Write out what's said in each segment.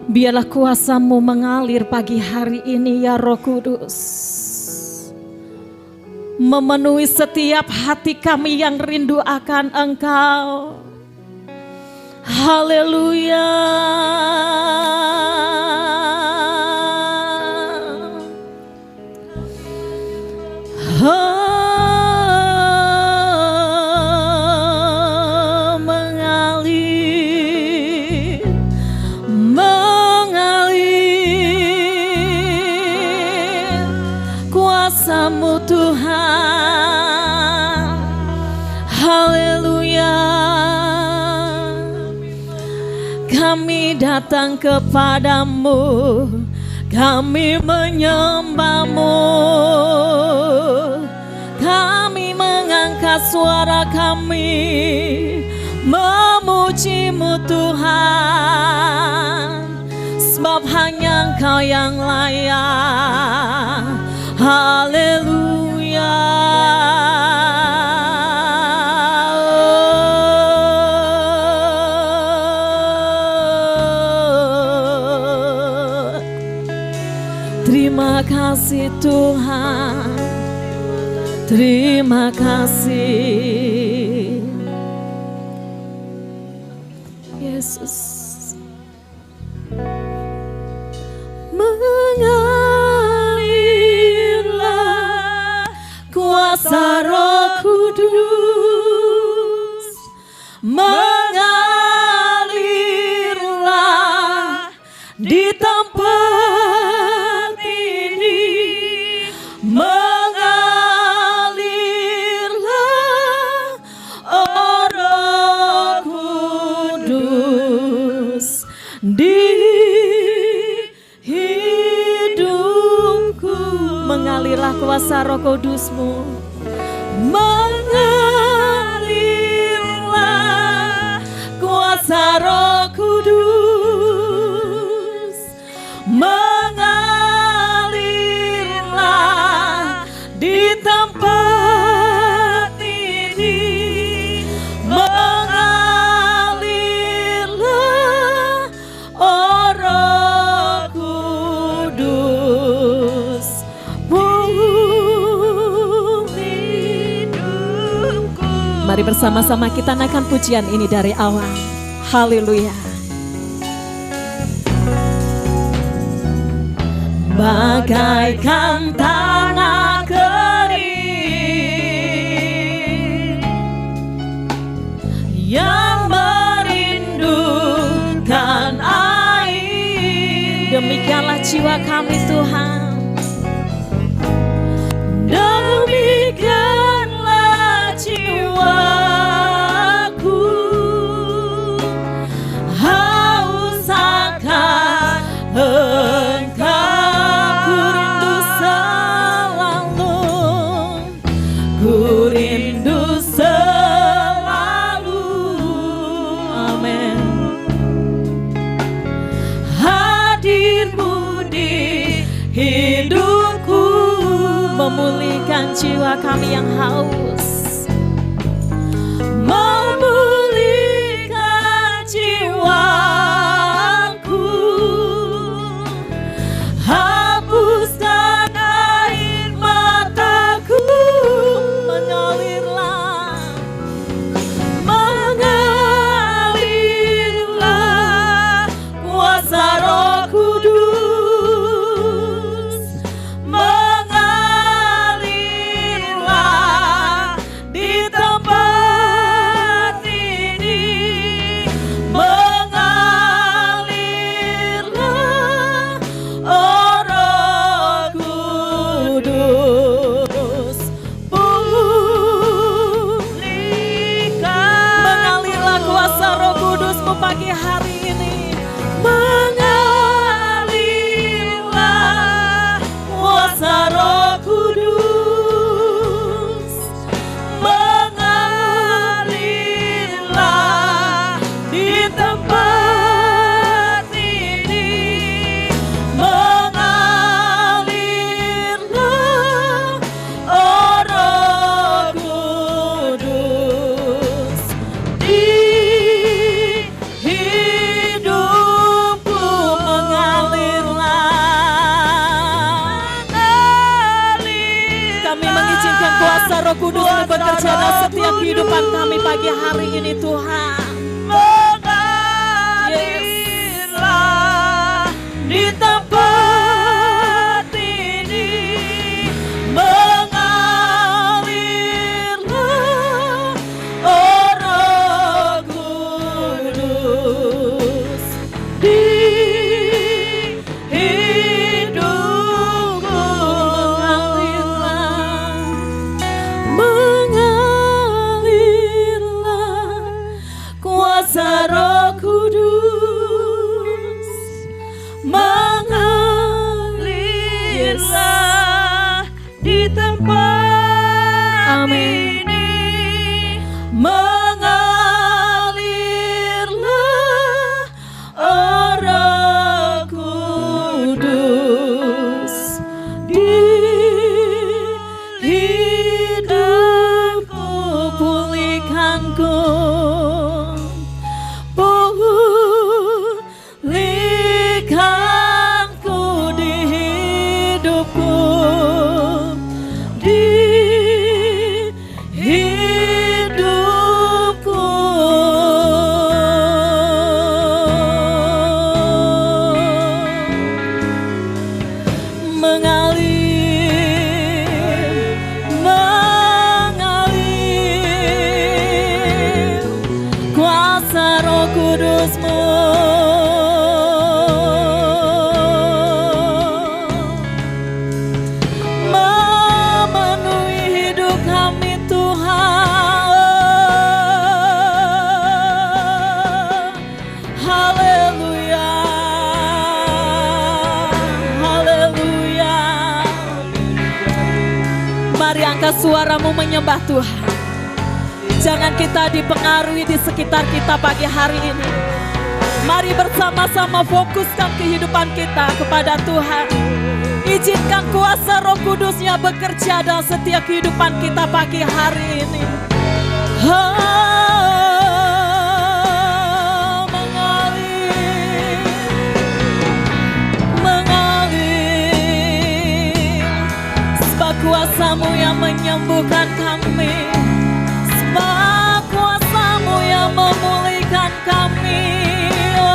Biarlah kuasa-Mu mengalir pagi hari ini ya Roh Kudus. Memenuhi setiap hati kami yang rindu akan Engkau. Haleluya. Kuasa-Mu Tuhan, haleluya. Kami datang kepadamu, kami menyembah-Mu, kami mengangkat suara kami, memuji-Mu Tuhan, sebab hanya Engkau yang layak. Haleluya. Terima kasih Tuhan, terima kasih Yesus. Mengalirlah kuasa Roh Kudus, mengalirlah di tempat ini, mengalirlah oh Roh Kudus di hidupku. Mengalirlah kuasa Roh Kudus-Mu, mengalirlah kuasa Roh Kudus, mengalirlah di tempat ini, mengalirlah oh Roh Kudus, hidupku. Mari bersama-sama kita naikkan pujian ini dari awal. Haleluya. Bagaikan tanah kering yang merindukan air, demikianlah jiwa kami Tuhan. Demikianlah jiwaku, haus akan Engkau. Ku rindu selalu, amin, hadir-Mu di hidupku, memulihkan jiwa kami yang haus, memulihkan jiwaku, hapuskan air mataku, mengalirlah, mengalirlah kuasa Roh Kudus, mengalirlah Roh Kudus bekerja dalam setiap kehidupan kami pagi hari ini Tuhan. Mengalirlah di tempat ini, mengalirlah oh Roh Kudus di hidupku. Mengalirlah kuasa Roh Kudus, mengalirlah di tempat ini, mengalirlah oh Roh Kudus di hidupku. pulihkanku, pulihkanku di hidupku, di hidupku. Mengalir kuasa Roh Kudus-Mu, memenuhi hidup kami Tuhan. Haleluya, haleluya. Mari angkat suaramu menyembah Tuhan. Jangan kita dipengaruhi di sekitar kita pagi hari ini. Mari bersama-sama fokuskan kehidupan kita kepada Tuhan. Izinkan kuasa Roh Kudus-Nya bekerja dalam setiap kehidupan kita pagi hari ini. Mengalir, mengalir, sebab kuasa-Mu yang menyembuhkan kami, sebab kuasa-Mu yang memulihkan kami. Oh,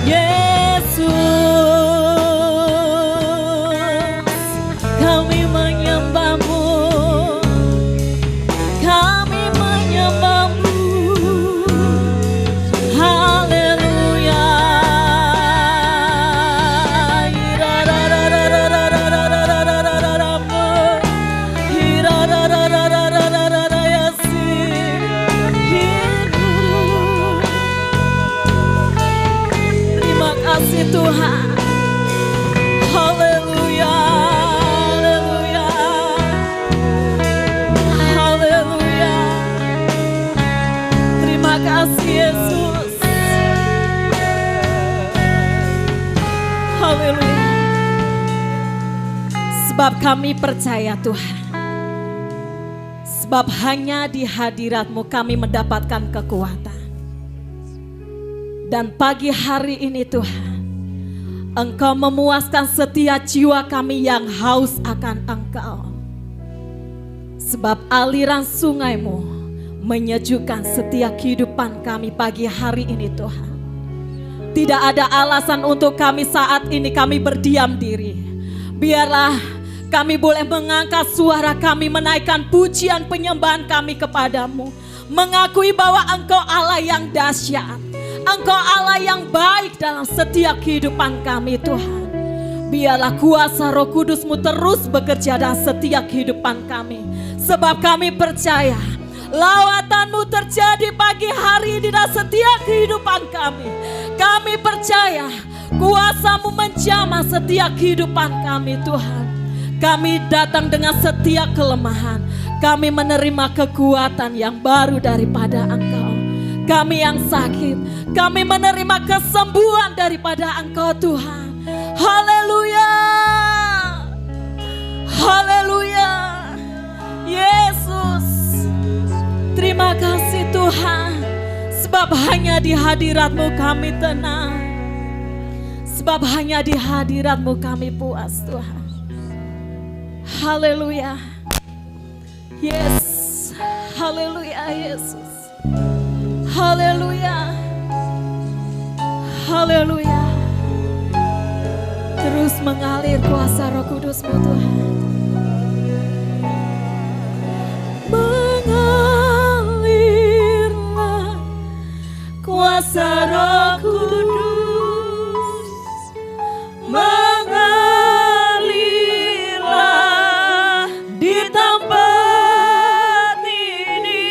Yesus, kami menyembah-Mu, kami menyembah-Mu. Haleluya. Terima kasih Tuhan. Haleluya, haleluya, haleluya. Terima kasih Yesus. Haleluya. Sebab kami percaya Tuhan, sebab hanya di hadirat-Mu kami mendapatkan kekuatan. Dan pagi hari ini Tuhan, Engkau memuaskan setiap jiwa kami yang haus akan Engkau. Sebab aliran sungai-Mu menyejukkan setiap kehidupan kami pagi hari ini Tuhan. Tidak ada alasan untuk kami saat ini kami berdiam diri. Biarlah kami boleh mengangkat suara kami, menaikkan pujian penyembahan kami kepadamu. Mengakui bahwa Engkau Allah yang dahsyat, Engkau Allah yang baik dalam setiap kehidupan kami Tuhan. Biarlah kuasa Roh Kudus-Mu terus bekerja dalam setiap kehidupan kami. Sebab kami percaya lawatan-Mu terjadi pagi hari di dalam setiap kehidupan kami. Kami percaya kuasa-Mu menjamah setiap kehidupan kami Tuhan. Kami datang dengan setiap kelemahan. Kami menerima kekuatan yang baru daripada Engkau. Kami yang sakit, kami menerima kesembuhan daripada Engkau Tuhan. Haleluya, haleluya. Yesus, terima kasih Tuhan. Sebab hanya di hadirat-Mu kami tenang. Sebab hanya di hadirat-Mu kami puas Tuhan. Haleluya. Yes. Haleluya Yesus. Haleluya. Haleluya. Terus mengalir kuasa Roh Kudus-Mu Tuhan. Mengalirlah kuasa Roh Kudus. Mengalirlah di tempat ini.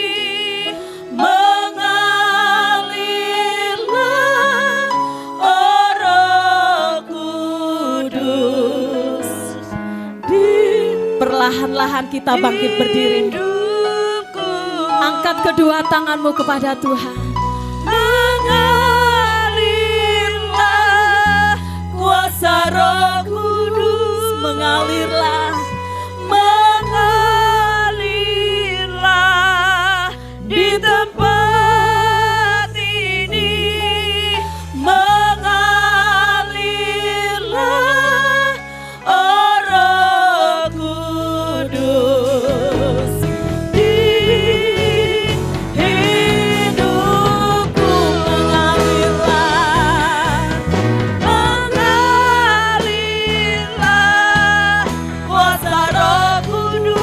Mengalirlah, oh Roh Kudus. Perlahan-lahan kita bangkit berdiri. Angkat kedua tanganmu kepada Tuhan. Mengalirlah kuasa Roh Kudus. Mengalirlah. Mengalirlah di tempat ini. Mengalirlah, oh Roh Kudus. Di hidupku mengalirlah. Mengalirlah kuasa Roh Kudus.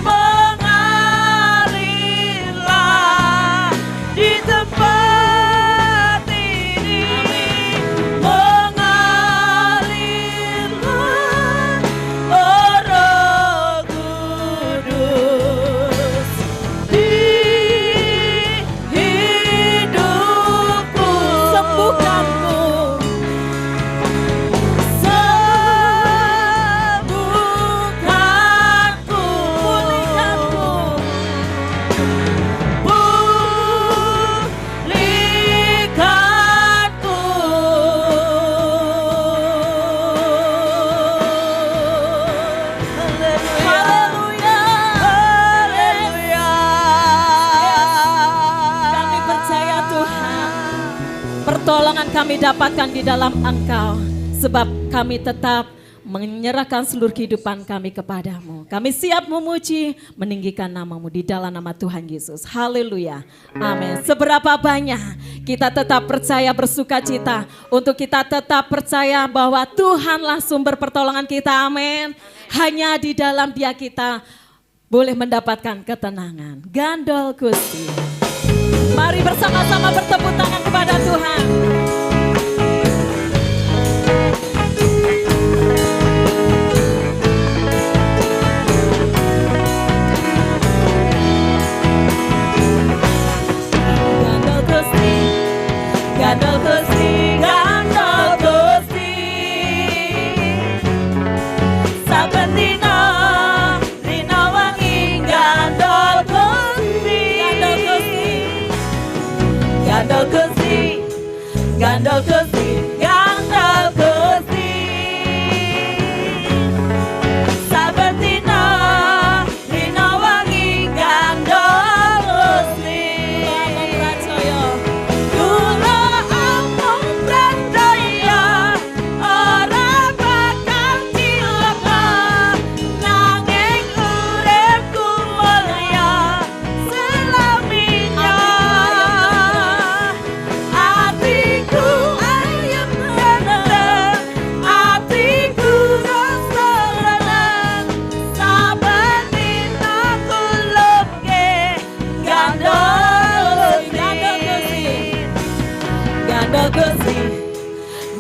Mengalirlah di tempat ini. Mengalirlah, oh Roh Kudus. Di hidupku Sembuhkanku. sembuhkanku, pulihkanku. Haleluya, haleluya. Kami percaya Tuhan, pertolongan kami dapatkan di dalam Engkau, sebab kami tetap menyerahkan seluruh kehidupan kami kepadamu. Kami siap memuji, meninggikan namamu di dalam nama Tuhan Yesus. Haleluya. Amin. Seberapa banyak kita tetap percaya, bersuka cita, untuk kita tetap percaya bahwa Tuhanlah sumber pertolongan kita. Amin. Hanya di dalam Dia kita boleh mendapatkan ketenangan. Gandol Gusti. Mari bersama-sama bertepuk tangan kepada Tuhan. Gandol Gusti, Gandol Gusti, gandol Gusti. Saben dina rina wangi gandol Gusti. Gandol Gusti, gandol Gusti, gandol Gusti. Saben dina rina wangi gandol Gusti. Kula amung percaya ora bakal cilaka, nanging uripku mulia selaminya. Atiku ayem tenang, atiku rasa tenang, saben dina kulupke gandol Gusti.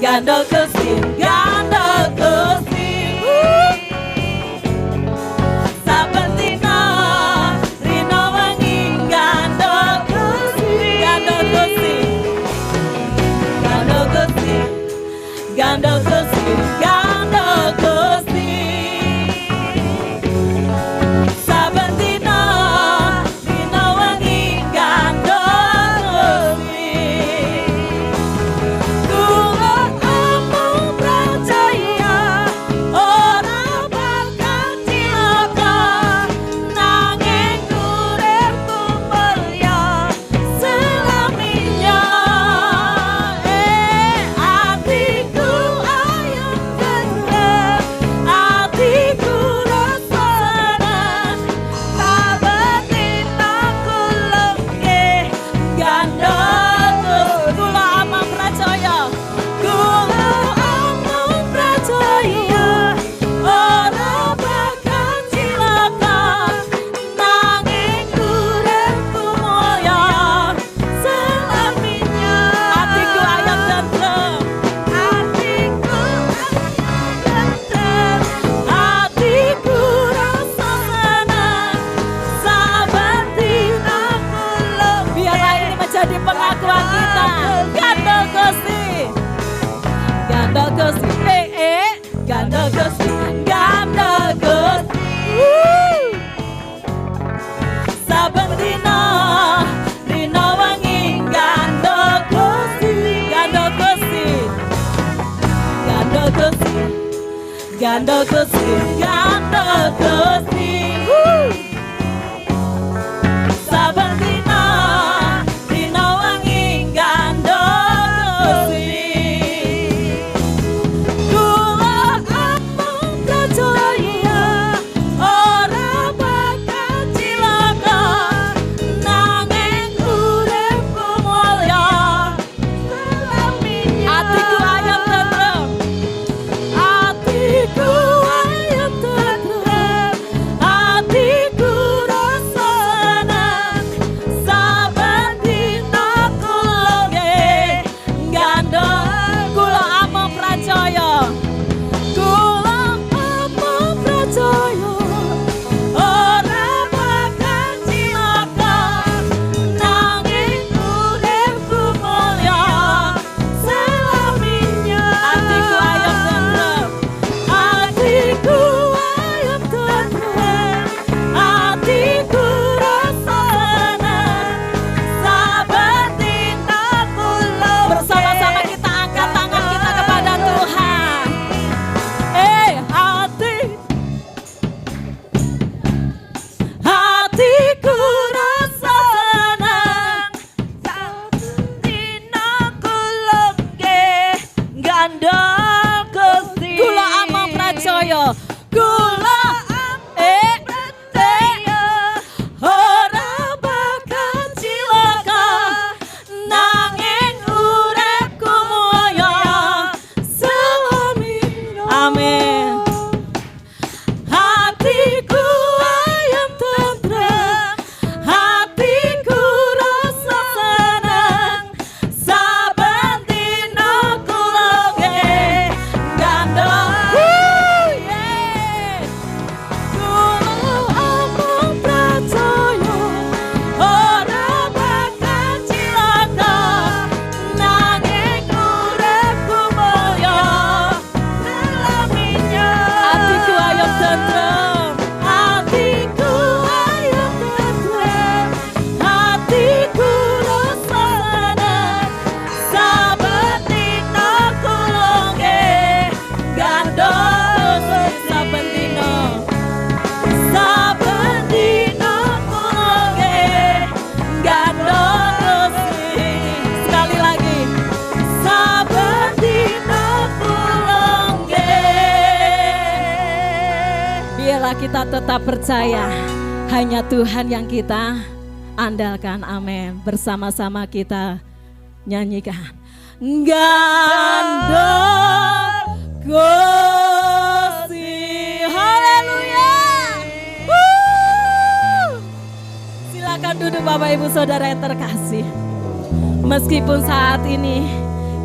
Gandol Gusti, gandol Gusti. Saben dina rina wangi gandol Gusti. Gandol Gusti, gandol Gusti, gandol Gusti, gandol Gusti. Saben dina rina wangi gandol Gusti. Kula amung gandha Gusti. Kula amang pracaya, kula amang pracaya, ora bakal cilaka, nanging uripku mulya selaminya. Hatiku ayam tentrem, hatiku ayam tentrem, hatiku rasa senang, saben dinaku lebih. Biarlah ini menjadi pengakuan kita. Gandha Gusti, gandha Gusti, gandha Gusti, gandha Gusti. Saben dina wengi gandha Gusti, gandha Gusti, gandha Gusti, gandha Gusti, gandha Gusti. Saben dina wengi gandha Gusti. Kula amang pracaya, ora bakal cilaka, nanging uripku mulya selaminya. Hatiku ayam tentrem, hatiku ayam tentrem, hatiku rasa senang, saben dina kulonge gandha. Kula amang pracaya, kula amang pracaya, ora bakal cilaka, nanging uripku mulya selaminya. Hatiku ayam tentrem, hatiku ayam tentrem, hatiku rasa senang, saben dina kula. Bersama-sama kita angkat tangan kita kepada Tuhan. Hatiku rasa senang, saben dina kula gandha Gusti. Kula amang pracaya, kula amang pracaya, ora bakal cilaka, nanging uripku mulya selaminya. Amin. Hatiku ayam tentrem, hatiku rasa senang, saben dina kula gandha. Kula amang pracaya, ora bakal cilaka, nanging uripku mulya selaminya. Hatiku ayam tentrem, hatiku ayam tentrem, hatiku rasa senang, saben dina kula gandha Gusti. Saben dina, saben dina kula gandha Gusti. Sekali lagi, saben dina kula. Biarlah kita tetap percaya, hanya Tuhan yang kita andalkan. Amin. Bersama-sama kita nyanyikan gandha Gusti. Haleluya. Silakan duduk Bapak Ibu Saudara yang terkasih. Meskipun saat ini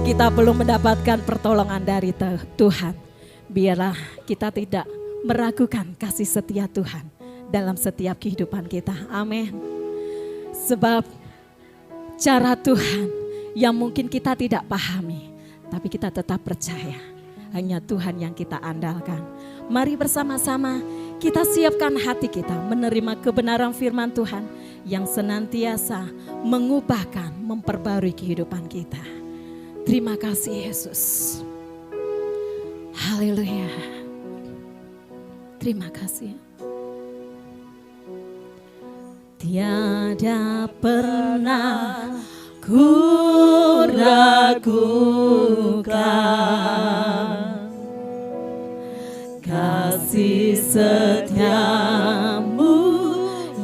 kita belum mendapatkan pertolongan dari Tuhan, biarlah kita tidak meragukan kasih setia Tuhan dalam setiap kehidupan kita. Amin. Sebab cara Tuhan yang mungkin kita tidak pahami, tapi kita tetap percaya hanya Tuhan yang kita andalkan. Mari bersama-sama kita siapkan hati kita menerima kebenaran firman Tuhan yang senantiasa mengubahkan, memperbarui kehidupan kita. Terima kasih Yesus. Haleluya. Terima kasih. Tiada pernah ku ragukan kasih setiamu,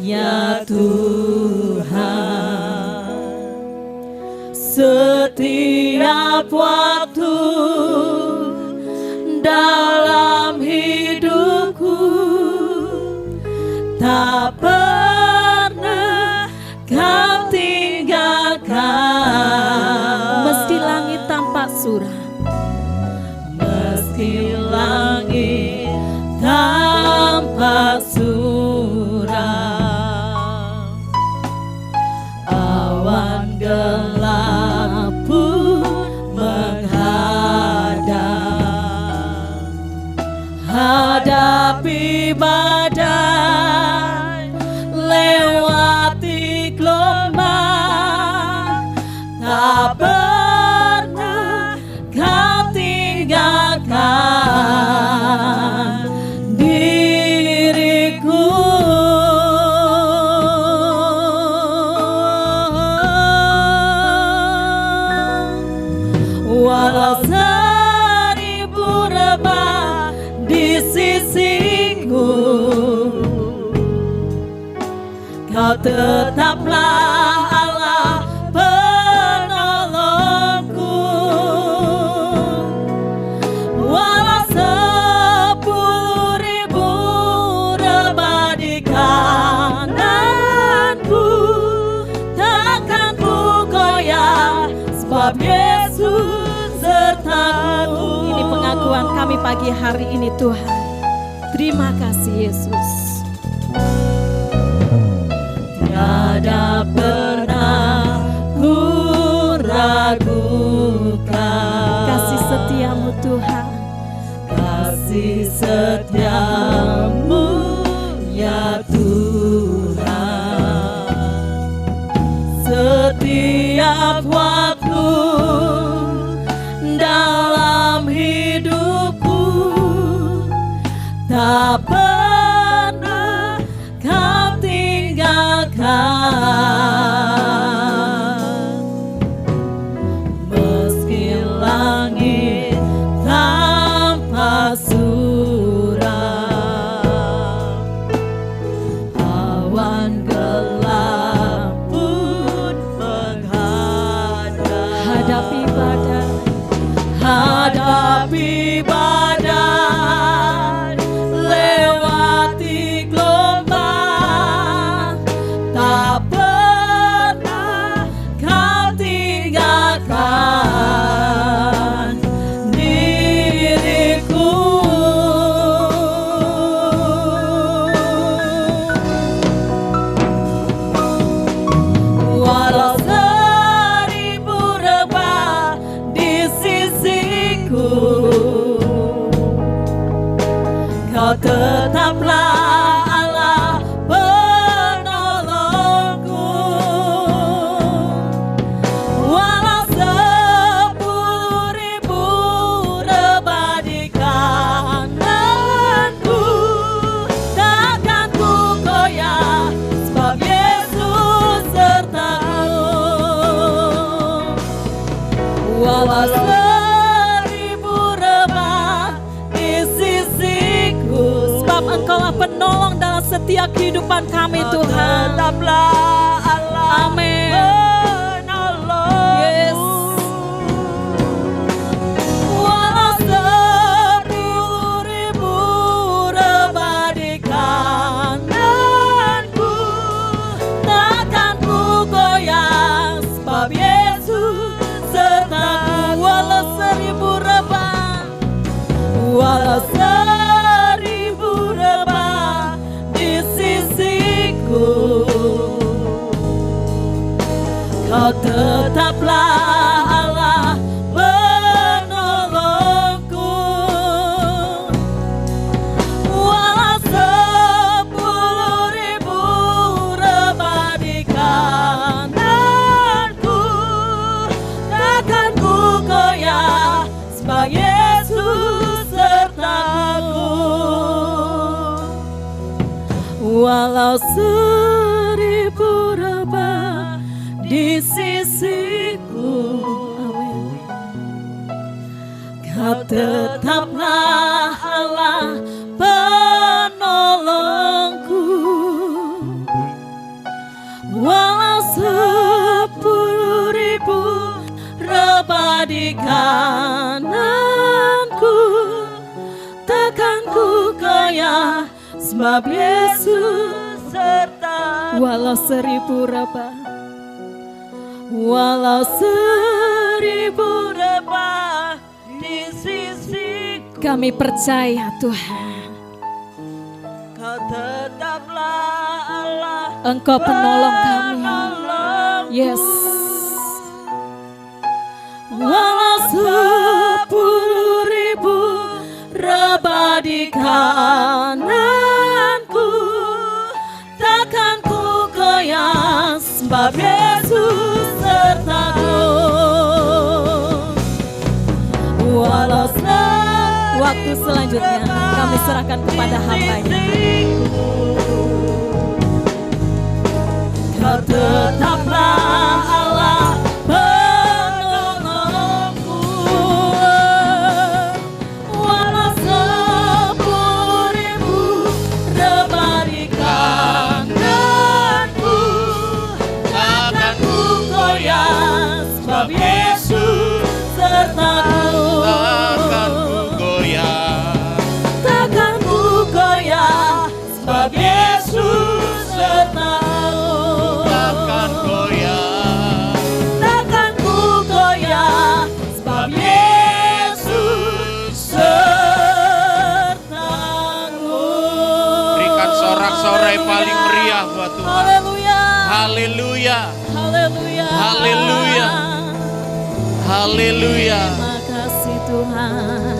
ya Tuhan. setiap waktu dalam hidupku, tak pernah kau tinggalkan. Meski langit tampak suram, meski langit tampak suram, awan gelap pun menghadap, hadapi badai, lewati gelombang, tak pernah kau tinggalkan diriku. Walau seribu rebah di sisiku, kau tetaplah Allah penolongku. Walau 10.000 rebah di kananku, takkan ku goyah, sebab Yesus sertaku. ini pengakuan kami pagi hari ini Tuhan. Terima kasih Yesus. Tiada pernah ku ragukan Kasih setiamu Tuhan, kasih setiamu ya Tuhan. Setiap waktu dalam hidupku, tak pernah kau tinggalkan. Meski langit tampak suram, awan gelap pun menghadap, hadapi badai, hadapi badai, lewati gelombang, tak pernah kau tinggalkan diriku. Walau 1000 rebah di sisiku, kau tetaplah Allah penolongku. Walau 10.000 rebah di kananku, takkan ku goyah, sebab Yesus sertaku. Walau 1000 rebah di sisiku, sebab Engkaulah penolong dalam setiap kehidupan kami Tuhan. tetaplah Allah Amin. penolongku. Yes. Walau 10.000 rebah di kananku, takkan ku goyah, sebab Yesus sertaku. Walau 1000 rebah, walau 1000 rebah di sisiku, kau tetaplah Allah penolongku. Walau 10.000 rebah di kananku, takkan ku goyah, sebab Yesus sertaku. Walau 1000 rebah di sisiku, kau tetaplah Allah penolongku. Walau 10.000 di kananku, takkan ku goyah, sebab Yesus serta. Walau seribu rebah, walau seribu rebah di sisiku, kami percaya Tuhan, Kau tetaplah Allah, Engkau penolong kami. Yes. Walau 10.000 rebah di kananku, takkan ku goyah, sebab Yesus sertaku. Walau waktu selanjutnya kami serahkan kepada hamba-Nya. Kau tetaplah Allah penolongku, walau 10.000 rebah di kananku, takkan ku goyah, sebab Yesus sertaku. Takkan ku goyah, Takkan ku goyah, sebab Yesus sertaku. takkan goyah, Takkan ku goyah, sebab Yesus sertaku. berikan sorak-sorai paling meriah buat Tuhan. Haleluya. Haleluya, Haleluya. Haleluya. haleluya. Terima kasih Tuhan.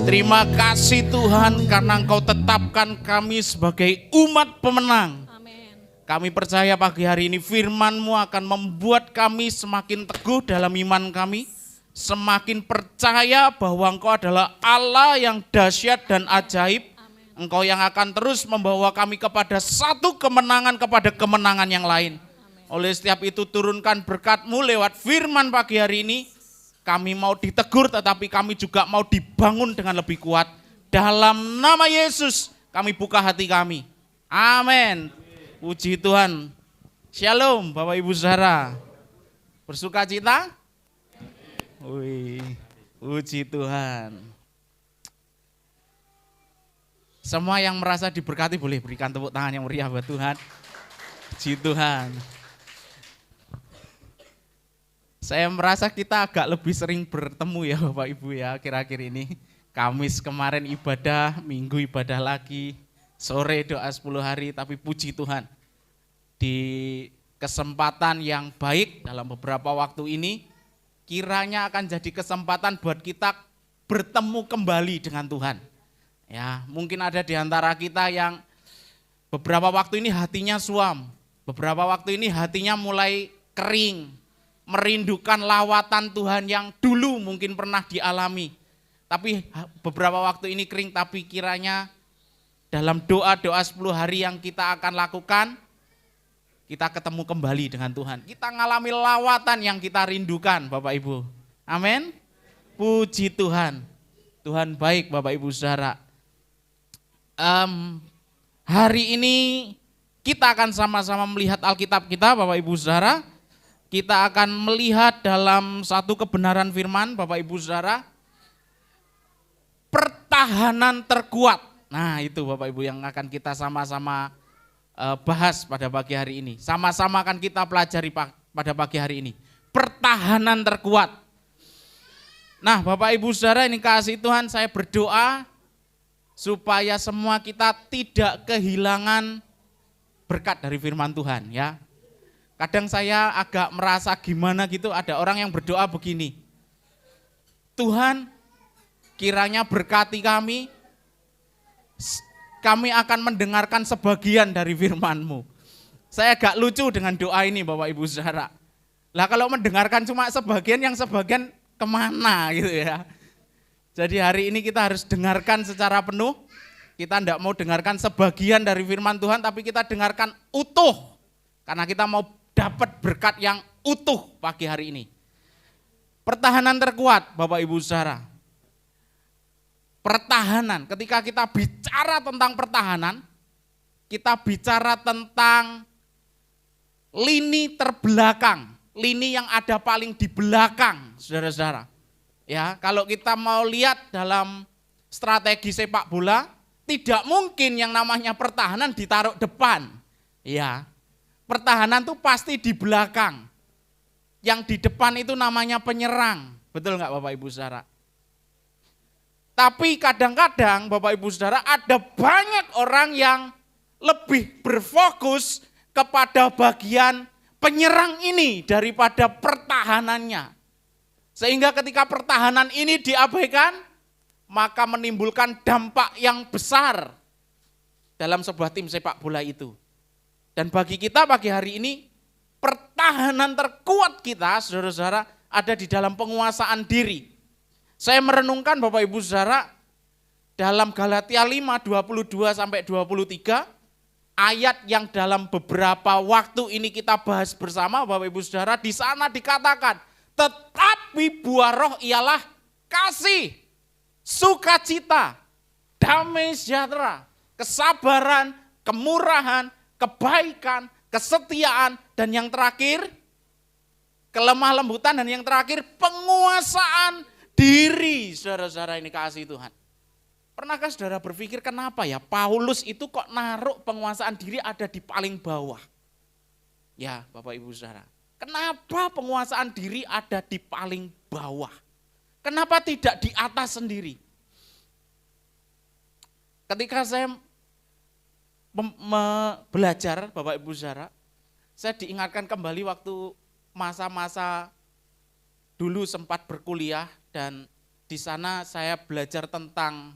Terima kasih Tuhan karena Engkau tetapkan kami sebagai umat pemenang. Amin. Kami percaya pagi hari ini firman-Mu akan membuat kami semakin teguh dalam iman kami. Semakin percaya bahwa Engkau adalah Allah yang dahsyat dan ajaib. Engkau yang akan terus membawa kami kepada satu kemenangan kepada kemenangan yang lain. Oleh setiap itu turunkan berkat-Mu lewat firman pagi hari ini. Kami mau ditegur tetapi kami juga mau dibangun dengan lebih kuat. Dalam nama Yesus kami buka hati kami. Amin. Puji Tuhan. Shalom Bapak Ibu Saudara. Bersuka cita? Wih, puji Tuhan. Semua yang merasa diberkati boleh berikan tepuk tangan yang meriah buat Tuhan. Puji Tuhan. Saya merasa kita agak lebih sering bertemu ya Bapak Ibu ya akhir-akhir ini. Kamis kemarin ibadah, Minggu ibadah lagi, sore doa 10 hari, tapi puji Tuhan. Di kesempatan yang baik dalam beberapa waktu ini, kiranya akan jadi kesempatan buat kita bertemu kembali dengan Tuhan. Ya, mungkin ada di antara kita yang beberapa waktu ini hatinya suam, beberapa waktu ini hatinya mulai kering, merindukan lawatan Tuhan yang dulu mungkin pernah dialami. Tapi beberapa waktu ini kering, tapi kiranya dalam doa-doa 10 hari yang kita akan lakukan, kita ketemu kembali dengan Tuhan. Kita ngalami lawatan yang kita rindukan Bapak Ibu. Amin. Puji Tuhan. Tuhan baik Bapak Ibu Saudara. Hari ini kita akan sama-sama melihat Alkitab kita Bapak Ibu Saudara. Kita akan melihat dalam satu kebenaran firman Bapak Ibu Saudara. Pertahanan terkuat. Nah itu Bapak Ibu yang akan kita sama-sama bahas pada pagi hari ini. Sama-sama akan kita pelajari pada pagi hari ini. Pertahanan terkuat. Nah Bapak Ibu Saudara ini kasih Tuhan, saya berdoa supaya semua kita tidak kehilangan berkat dari firman Tuhan ya. Kadang saya agak merasa gimana gitu, ada orang yang berdoa begini. Tuhan kiranya berkati kami akan mendengarkan sebagian dari firman-Mu. Saya agak lucu dengan doa ini Bapak Ibu Saudara. Lah kalau mendengarkan cuma sebagian, yang sebagian kemana gitu ya. Jadi hari ini kita harus dengarkan secara penuh. Kita tidak mau dengarkan sebagian dari firman Tuhan, tapi kita dengarkan utuh. Karena kita mau dapat berkat yang utuh pagi hari ini. Pertahanan terkuat Bapak Ibu Saudara. Pertahanan, ketika kita bicara tentang pertahanan, kita bicara tentang lini terbelakang, lini yang ada paling di belakang, saudara-saudara. Ya, kalau kita mau lihat dalam strategi sepak bola, tidak mungkin yang namanya pertahanan ditaruh depan. Ya, pertahanan tuh pasti di belakang. Yang di depan itu namanya penyerang. Betul nggak Bapak Ibu Saudara? Tapi kadang-kadang Bapak Ibu Saudara ada banyak orang yang lebih berfokus kepada bagian penyerang ini daripada pertahanannya. Sehingga ketika pertahanan ini diabaikan, maka menimbulkan dampak yang besar dalam sebuah tim sepak bola itu. Dan bagi kita pagi hari ini, pertahanan terkuat kita, saudara-saudara, ada di dalam penguasaan diri. Saya merenungkan Bapak Ibu Saudara, dalam Galatia 5, 22-23, ayat yang dalam beberapa waktu ini kita bahas bersama Bapak Ibu Saudara, di sana dikatakan, tetapi buah roh ialah kasih, sukacita, damai sejahtera, kesabaran, kemurahan, kebaikan, kesetiaan, dan yang terakhir, kelemah lembutan, dan yang terakhir, penguasaan diri. Saudara-saudara ini kasih Tuhan. Pernahkah saudara berpikir kenapa ya Paulus itu kok naruh penguasaan diri ada di paling bawah? Ya Bapak Ibu Saudara. Kenapa penguasaan diri ada di paling bawah? Kenapa tidak di atas sendiri? Ketika saya belajar Bapak Ibu Saudara, saya diingatkan kembali waktu masa-masa dulu sempat berkuliah dan di sana saya belajar tentang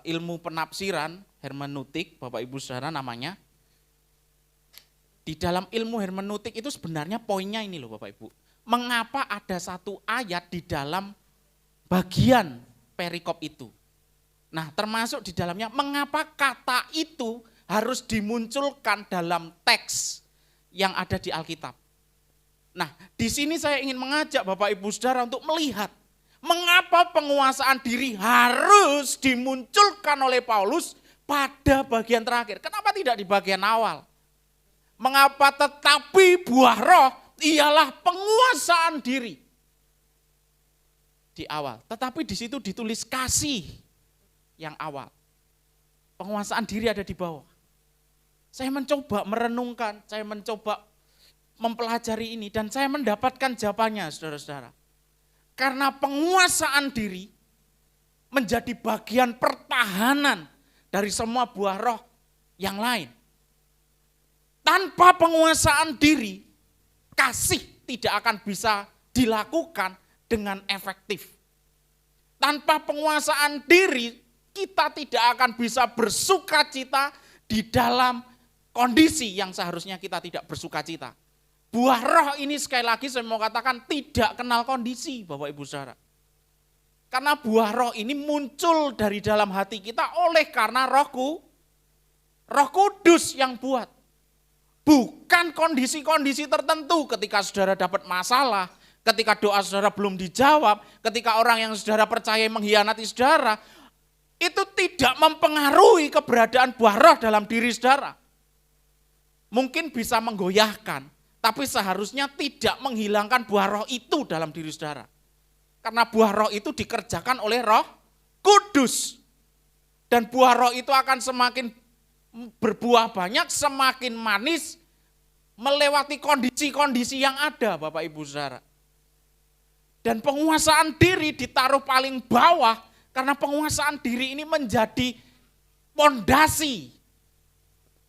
ilmu penafsiran, hermeneutik, Bapak Ibu Saudara namanya. Di dalam ilmu hermeneutik itu sebenarnya poinnya ini loh Bapak Ibu. Mengapa ada satu ayat di dalam bagian perikop itu? Nah termasuk di dalamnya mengapa kata itu harus dimunculkan dalam teks yang ada di Alkitab. Nah di sini saya ingin mengajak Bapak Ibu Saudara untuk melihat mengapa penguasaan diri harus dimunculkan oleh Paulus pada bagian terakhir. Kenapa tidak di bagian awal? Mengapa tetapi buah roh ialah penguasaan diri di awal. Tetapi di situ ditulis kasih yang awal. Penguasaan diri ada di bawah. Saya mencoba merenungkan, saya mencoba mempelajari ini dan saya mendapatkan jawabannya saudara-saudara. Karena penguasaan diri menjadi bagian pertahanan dari semua buah roh yang lain. Tanpa penguasaan diri, kasih tidak akan bisa dilakukan dengan efektif. Tanpa penguasaan diri, kita tidak akan bisa bersukacita di dalam kondisi yang seharusnya kita tidak bersukacita. Buah roh ini sekali lagi saya mau katakan tidak kenal kondisi Bapak Ibu Saudara. Karena buah roh ini muncul dari dalam hati kita oleh karena Roh Kudus yang buat. Bukan kondisi-kondisi tertentu ketika saudara dapat masalah, ketika doa saudara belum dijawab, ketika orang yang saudara percaya mengkhianati saudara, itu tidak mempengaruhi keberadaan buah roh dalam diri saudara. Mungkin bisa menggoyahkan, tapi seharusnya tidak menghilangkan buah roh itu dalam diri saudara. Karena buah roh itu dikerjakan oleh Roh Kudus. Dan buah roh itu akan semakin berbuah banyak, semakin manis, melewati kondisi-kondisi yang ada Bapak Ibu Saudara. Dan penguasaan diri ditaruh paling bawah, karena penguasaan diri ini menjadi pondasi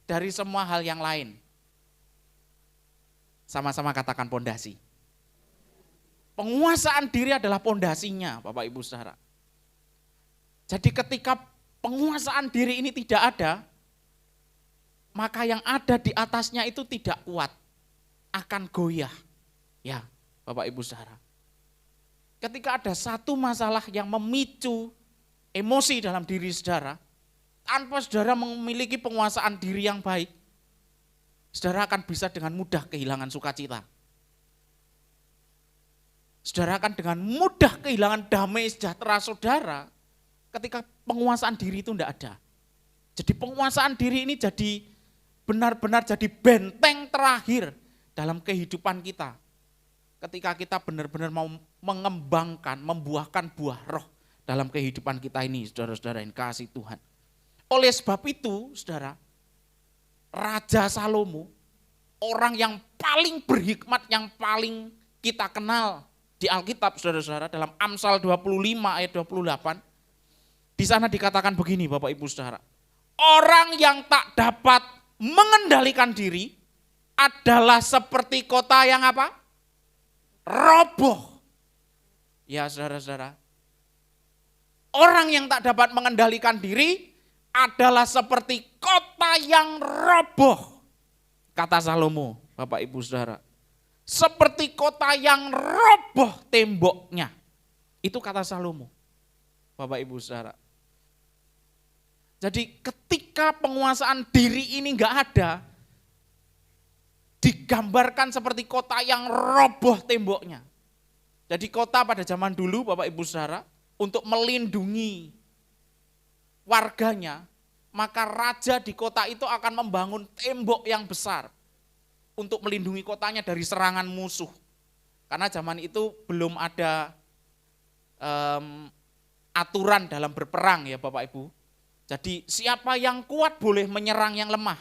dari semua hal yang lain. Sama-sama katakan pondasi. Penguasaan diri adalah pondasinya Bapak Ibu Saudara. Jadi ketika penguasaan diri ini tidak ada, maka yang ada di atasnya itu tidak kuat, akan goyah. Ya, Bapak Ibu Saudara. Ketika ada satu masalah yang memicu emosi dalam diri saudara, tanpa saudara memiliki penguasaan diri yang baik, saudara akan bisa dengan mudah kehilangan sukacita. Saudara akan dengan mudah kehilangan damai sejahtera saudara ketika penguasaan diri itu tidak ada. Jadi penguasaan diri ini jadi benar-benar jadi benteng terakhir dalam kehidupan kita. ketika kita benar-benar mau mengembangkan, membuahkan buah roh dalam kehidupan kita ini, saudara-saudara yang kasih Tuhan. Oleh sebab itu, saudara, Raja Salomo, orang yang paling berhikmat, yang paling kita kenal di Alkitab, saudara-saudara, dalam Amsal 25 ayat 28, di sana dikatakan begini Bapak Ibu Saudara, orang yang tak dapat mengendalikan diri adalah seperti kota yang apa? Roboh. Ya saudara-saudara, orang yang tak dapat mengendalikan diri adalah seperti kota yang roboh. Kata Salomo, Bapak Ibu Saudara. Seperti kota yang roboh temboknya. Itu kata Salomo, Bapak Ibu Saudara. Jadi ketika penguasaan diri ini enggak ada, digambarkan seperti kota yang roboh temboknya. Jadi kota pada zaman dulu Bapak Ibu Saudara, untuk melindungi warganya, maka raja di kota itu akan membangun tembok yang besar untuk melindungi kotanya dari serangan musuh. Karena zaman itu belum ada aturan dalam berperang ya Bapak Ibu. Jadi siapa yang kuat boleh menyerang yang lemah.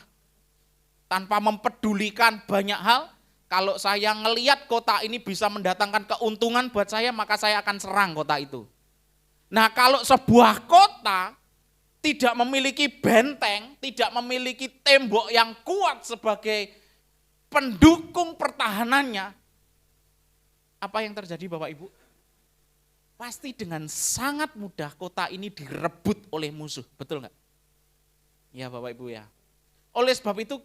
Tanpa mempedulikan banyak hal, kalau saya ngelihat kota ini bisa mendatangkan keuntungan buat saya, maka saya akan serang kota itu. Nah kalau sebuah kota tidak memiliki benteng, tidak memiliki tembok yang kuat sebagai pendukung pertahanannya, apa yang terjadi Bapak Ibu? Pasti dengan sangat mudah kota ini direbut oleh musuh, betul enggak? Ya Bapak Ibu ya. Oleh sebab itu,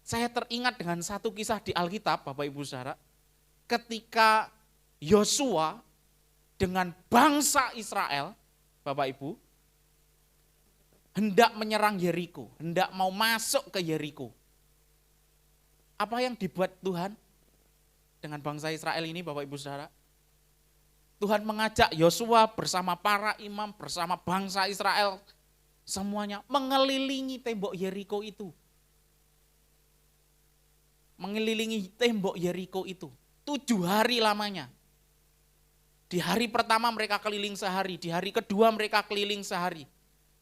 saya teringat dengan satu kisah di Alkitab, Bapak Ibu Saudara, ketika Yosua dengan bangsa Israel, Bapak Ibu, hendak menyerang Yeriko, hendak mau masuk ke Yeriko. Apa yang dibuat Tuhan dengan bangsa Israel ini, Bapak Ibu Saudara? Tuhan mengajak Yosua bersama para imam, bersama bangsa Israel, semuanya mengelilingi tembok Yeriko itu. Mengelilingi tembok Yeriko itu 7 hari lamanya. Di hari pertama mereka keliling sehari, di hari kedua mereka keliling sehari.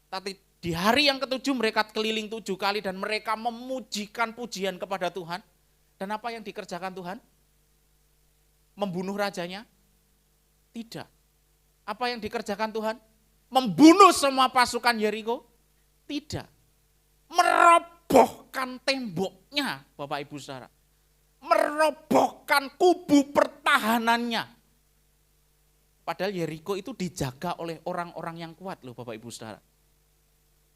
Tapi di hari yang ke-7 mereka keliling 7 kali dan mereka memujikan pujian kepada Tuhan. Dan apa yang dikerjakan Tuhan? Membunuh rajanya? Tidak. Apa yang dikerjakan Tuhan? Membunuh semua pasukan Yeriko? Tidak. Merobohkan temboknya, Bapak Ibu Saudara. Merobohkan kubu pertahanannya. Padahal Yeriko itu dijaga oleh orang-orang yang kuat loh Bapak Ibu Saudara.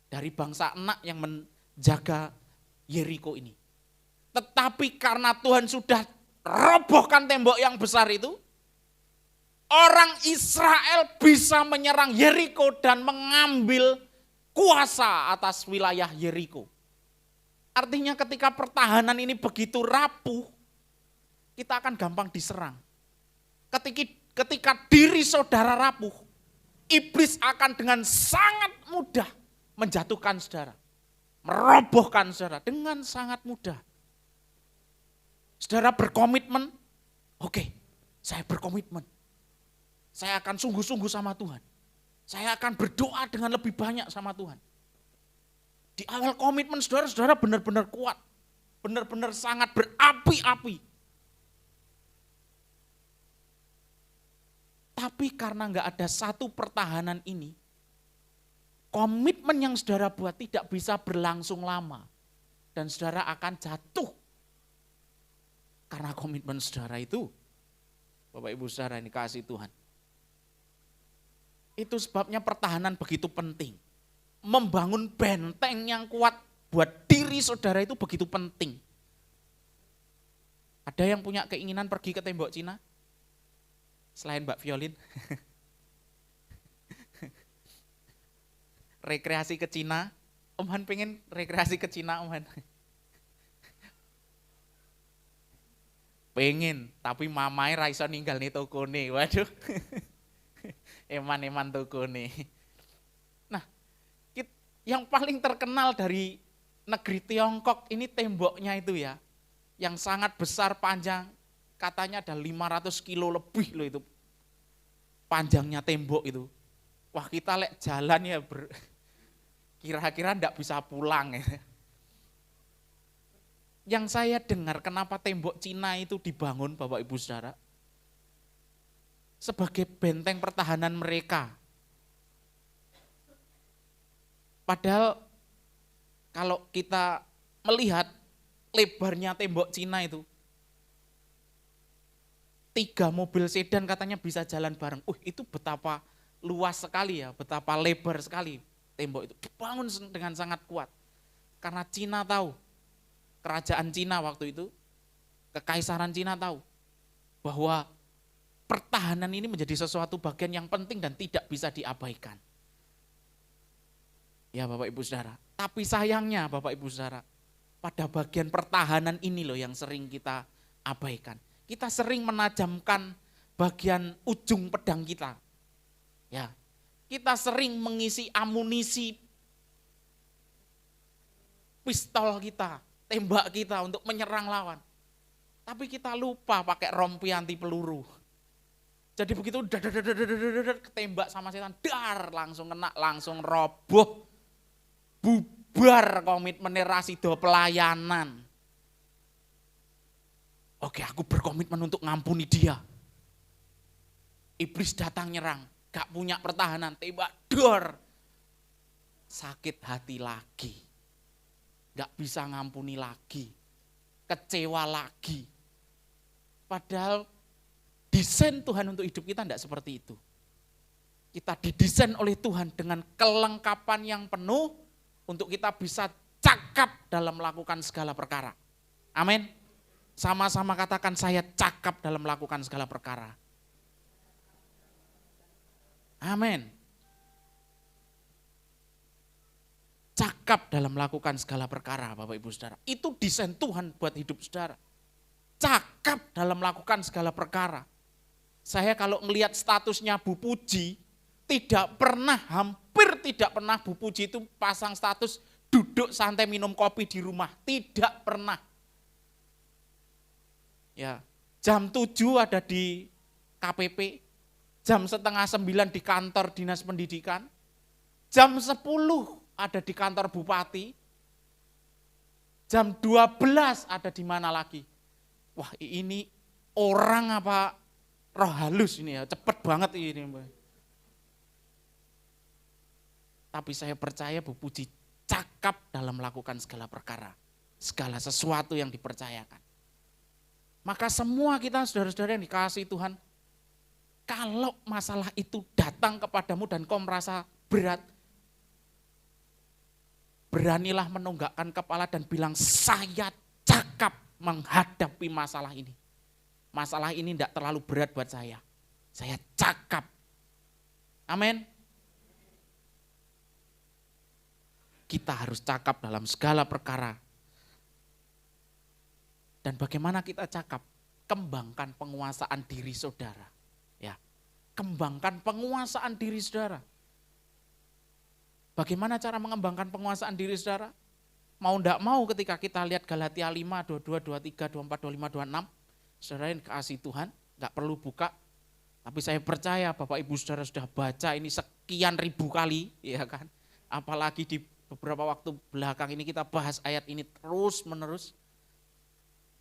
Dari bangsa Enak yang menjaga Yeriko ini. Tetapi karena Tuhan sudah robohkan tembok yang besar itu, orang Israel bisa menyerang Yeriko dan mengambil kuasa atas wilayah Yeriko. Artinya ketika pertahanan ini begitu rapuh, kita akan gampang diserang. Ketika diri saudara rapuh, iblis akan dengan sangat mudah menjatuhkan saudara, merobohkan saudara dengan sangat mudah. Saudara berkomitmen, oke, saya berkomitmen. Saya akan sungguh-sungguh sama Tuhan. Saya akan berdoa dengan lebih banyak sama Tuhan. Di awal komitmen saudara benar-benar kuat. Benar-benar sangat berapi-api. Tapi karena enggak ada satu pertahanan ini, komitmen yang saudara buat tidak bisa berlangsung lama. Dan saudara akan jatuh. Karena komitmen saudara itu, Bapak Ibu Saudara ini kasih Tuhan. Itu sebabnya pertahanan begitu penting. Membangun benteng yang kuat buat diri saudara itu begitu penting. Ada yang punya keinginan pergi ke tembok Cina? Selain Mbak Violin. Rekreasi ke Cina. Om Han pengen rekreasi ke Cina, Om Han. Pengen, tapi mamai ra iso ninggal nih tokone. Waduh. Eman-eman tokone. Nah, yang paling terkenal dari negeri Tiongkok ini temboknya itu ya, yang sangat besar panjang, katanya ada 500 kilo lebih loh itu panjangnya tembok itu. Wah kita lek jalan ya kira-kira enggak bisa pulang ya. Yang saya dengar kenapa tembok Cina itu dibangun Bapak Ibu Saudara, sebagai benteng pertahanan mereka. Padahal kalau kita melihat lebarnya tembok Cina itu, 3 mobil sedan katanya bisa jalan bareng. Itu betapa luas sekali ya, betapa lebar sekali tembok itu. Dibangun dengan sangat kuat. Karena Cina tahu, kerajaan Cina waktu itu, kekaisaran Cina tahu bahwa pertahanan ini menjadi sesuatu bagian yang penting dan tidak bisa diabaikan. Ya Bapak Ibu Saudara, tapi sayangnya Bapak Ibu Saudara, pada bagian pertahanan ini loh yang sering kita abaikan. Kita sering menajamkan bagian ujung pedang kita. Ya, kita sering mengisi amunisi pistol kita, tembak kita untuk menyerang lawan. Tapi kita lupa pakai rompi anti peluru. Jadi begitu ketembak sama setan, langsung kena, langsung roboh. Bubar komitmen rasido pelayanan. Oke, aku berkomitmen untuk ngampuni dia. Iblis datang nyerang, gak punya pertahanan, tembak dor. Sakit hati lagi. Gak bisa ngampuni lagi. Kecewa lagi. Padahal desain Tuhan untuk hidup kita tidak seperti itu. Kita didesain oleh Tuhan dengan kelengkapan yang penuh untuk kita bisa cakap dalam melakukan segala perkara. Amin. Sama-sama katakan, saya cakap dalam melakukan segala perkara. Amin. Cakap dalam melakukan segala perkara Bapak Ibu Saudara. Itu desain Tuhan buat hidup saudara. Cakap dalam melakukan segala perkara. Saya kalau ngelihat statusnya Bu Puji, hampir tidak pernah Bu Puji itu pasang status duduk santai minum kopi di rumah. Tidak pernah. Ya, jam 7 ada di KPP, jam 8:30 di kantor dinas pendidikan, jam 10 ada di kantor bupati, jam 12 ada di mana lagi. Wah ini orang apa roh halus ini ya, cepet banget ini Mbak. Tapi saya percaya Bu Puji cakap dalam melakukan segala perkara, segala sesuatu yang dipercayakan. Maka semua kita saudara-saudara yang dikasihi Tuhan, kalau masalah itu datang kepadamu dan kau merasa berat, beranilah menunggakkan kepala dan bilang, saya cakap menghadapi masalah ini. Masalah ini tidak terlalu berat buat saya cakap. Amin. Kita harus cakap dalam segala perkara. Dan bagaimana kita cakap? Kembangkan penguasaan diri saudara. Ya, kembangkan penguasaan diri saudara. Bagaimana cara mengembangkan penguasaan diri saudara? Mau enggak mau ketika kita lihat Galatia 5, 22, 23, 24, 25, 26, saudara yang kasih Tuhan, enggak perlu buka. Tapi saya percaya Bapak Ibu Saudara sudah baca ini sekian ribu kali, ya kan? Apalagi di beberapa waktu belakang ini kita bahas ayat ini terus menerus.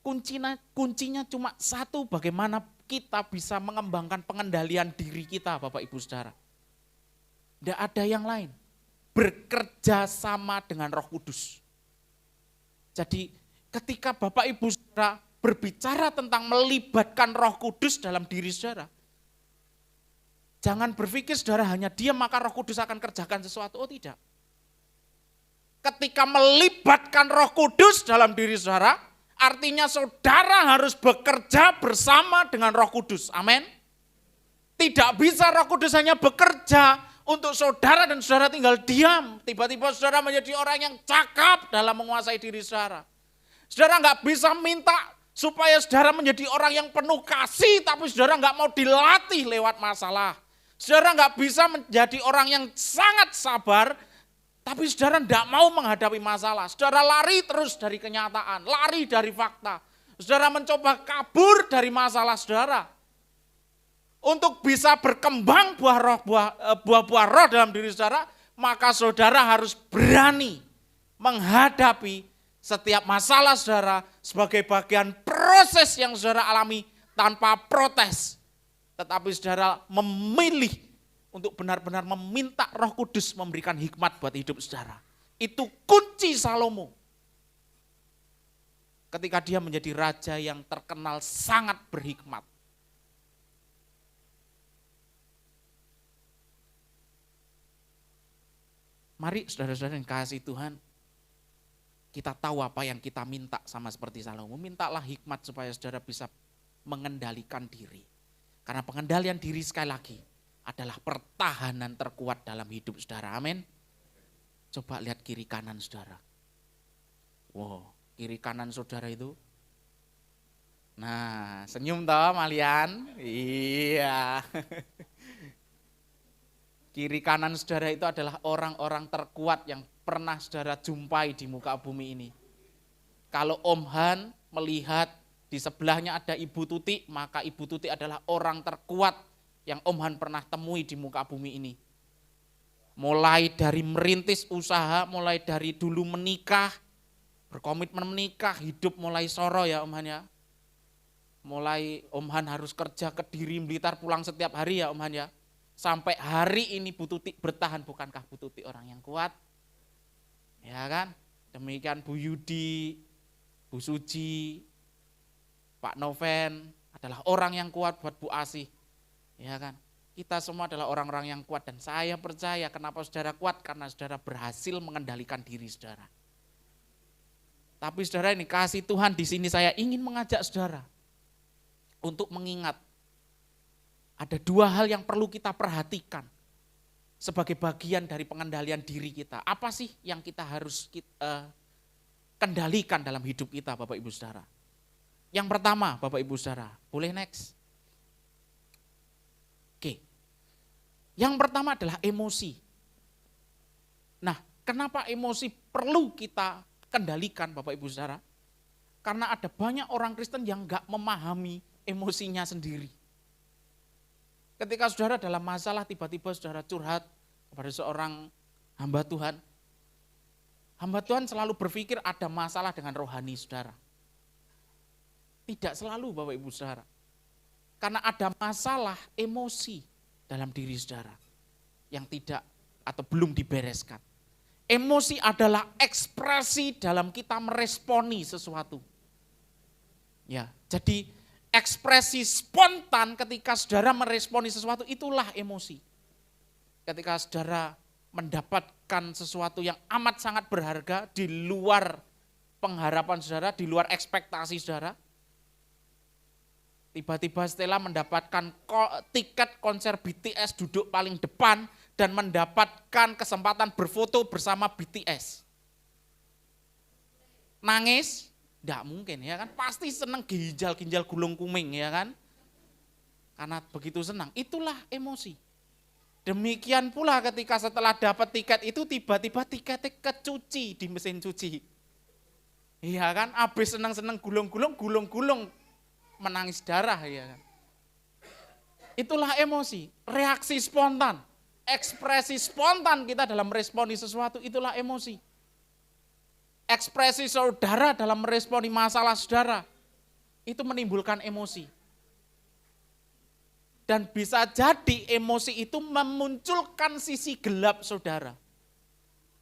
Kuncinya cuma satu, bagaimana kita bisa mengembangkan pengendalian diri kita Bapak Ibu Saudara. Tidak ada yang lain. Bekerja sama dengan Roh Kudus. Jadi ketika Bapak Ibu Saudara berbicara tentang melibatkan Roh Kudus dalam diri saudara, jangan berpikir saudara hanya diam maka Roh Kudus akan kerjakan sesuatu. Oh tidak. Ketika melibatkan Roh Kudus dalam diri saudara, artinya saudara harus bekerja bersama dengan Roh Kudus. Amin. Tidak bisa Roh Kudus hanya bekerja untuk saudara dan saudara tinggal diam. Tiba-tiba saudara menjadi orang yang cakap dalam menguasai diri saudara. Saudara nggak bisa minta supaya saudara menjadi orang yang penuh kasih, tapi saudara nggak mau dilatih lewat masalah. Saudara nggak bisa menjadi orang yang sangat sabar, tapi saudara tidak mau menghadapi masalah. Saudara lari terus dari kenyataan, lari dari fakta. Saudara mencoba kabur dari masalah saudara. Untuk bisa berkembang buah-buah roh dalam diri saudara, maka saudara harus berani menghadapi setiap masalah saudara sebagai bagian proses yang saudara alami tanpa protes. Tetapi saudara memilih untuk benar-benar meminta Roh Kudus memberikan hikmat buat hidup saudara. Itu kunci Salomo. Ketika dia menjadi raja yang terkenal sangat berhikmat. Mari saudara-saudara yang kasih Tuhan, kita tahu apa yang kita minta sama seperti Salomo. Mintalah hikmat supaya saudara bisa mengendalikan diri. Karena pengendalian diri sekali lagi adalah pertahanan terkuat dalam hidup saudara. Amin. Coba lihat kiri kanan saudara. Wow, kiri kanan saudara itu. Nah, senyum toh Malian? Iya. Kiri kanan saudara itu adalah orang-orang terkuat yang pernah saudara jumpai di muka bumi ini. Kalau Om Han melihat di sebelahnya ada Ibu Tuti, maka Ibu Tuti adalah orang terkuat yang Om Han pernah temui di muka bumi ini. Mulai dari merintis usaha, mulai dari dulu menikah, berkomitmen menikah, hidup mulai soro ya Om Han ya. Mulai Om Han harus kerja ke Diri Blitar, pulang setiap hari ya Om Han ya. Sampai hari ini Bu Tuti bertahan, bukankah Bu Tuti orang yang kuat? Ya kan? Demikian Bu Yudi, Bu Suji, Pak Noven adalah orang yang kuat buat Bu Asih. Ya kan? Kita semua adalah orang-orang yang kuat dan saya percaya kenapa saudara kuat? Karena saudara berhasil mengendalikan diri saudara. Tapi saudara ini kasih Tuhan di sini saya ingin mengajak saudara untuk mengingat ada dua hal yang perlu kita perhatikan sebagai bagian dari pengendalian diri kita. Apa sih yang kita harus kendalikan dalam hidup kita Bapak Ibu Saudara? Yang pertama Bapak Ibu Saudara, boleh next? Oke, yang pertama adalah emosi. Nah, kenapa emosi perlu kita kendalikan Bapak Ibu Saudara? Karena ada banyak orang Kristen yang gak memahami emosinya sendiri. Ketika saudara dalam masalah tiba-tiba saudara curhat kepada seorang hamba Tuhan selalu berpikir ada masalah dengan rohani saudara. Tidak selalu Bapak Ibu Saudara. Karena ada masalah emosi dalam diri saudara yang tidak atau belum dibereskan. Emosi adalah ekspresi dalam kita meresponi sesuatu. Ya, jadi ekspresi spontan ketika saudara meresponi sesuatu itulah emosi. Ketika saudara mendapatkan sesuatu yang amat sangat berharga di luar pengharapan saudara, di luar ekspektasi saudara. Tiba-tiba Stella mendapatkan tiket konser BTS duduk paling depan dan mendapatkan kesempatan berfoto bersama BTS. Nangis? Tidak mungkin ya kan, pasti senang ginjal-ginjal gulung kuming ya kan. Karena begitu senang, itulah emosi. Demikian pula ketika setelah dapat tiket itu tiba-tiba tiketnya kecuci di mesin cuci. Iya kan, habis senang-senang gulung-gulung menangis darah ya kan. Itulah emosi, reaksi spontan, ekspresi spontan kita dalam meresponi sesuatu itulah emosi. Ekspresi saudara dalam meresponi masalah saudara, itu menimbulkan emosi. Dan bisa jadi emosi itu memunculkan sisi gelap saudara.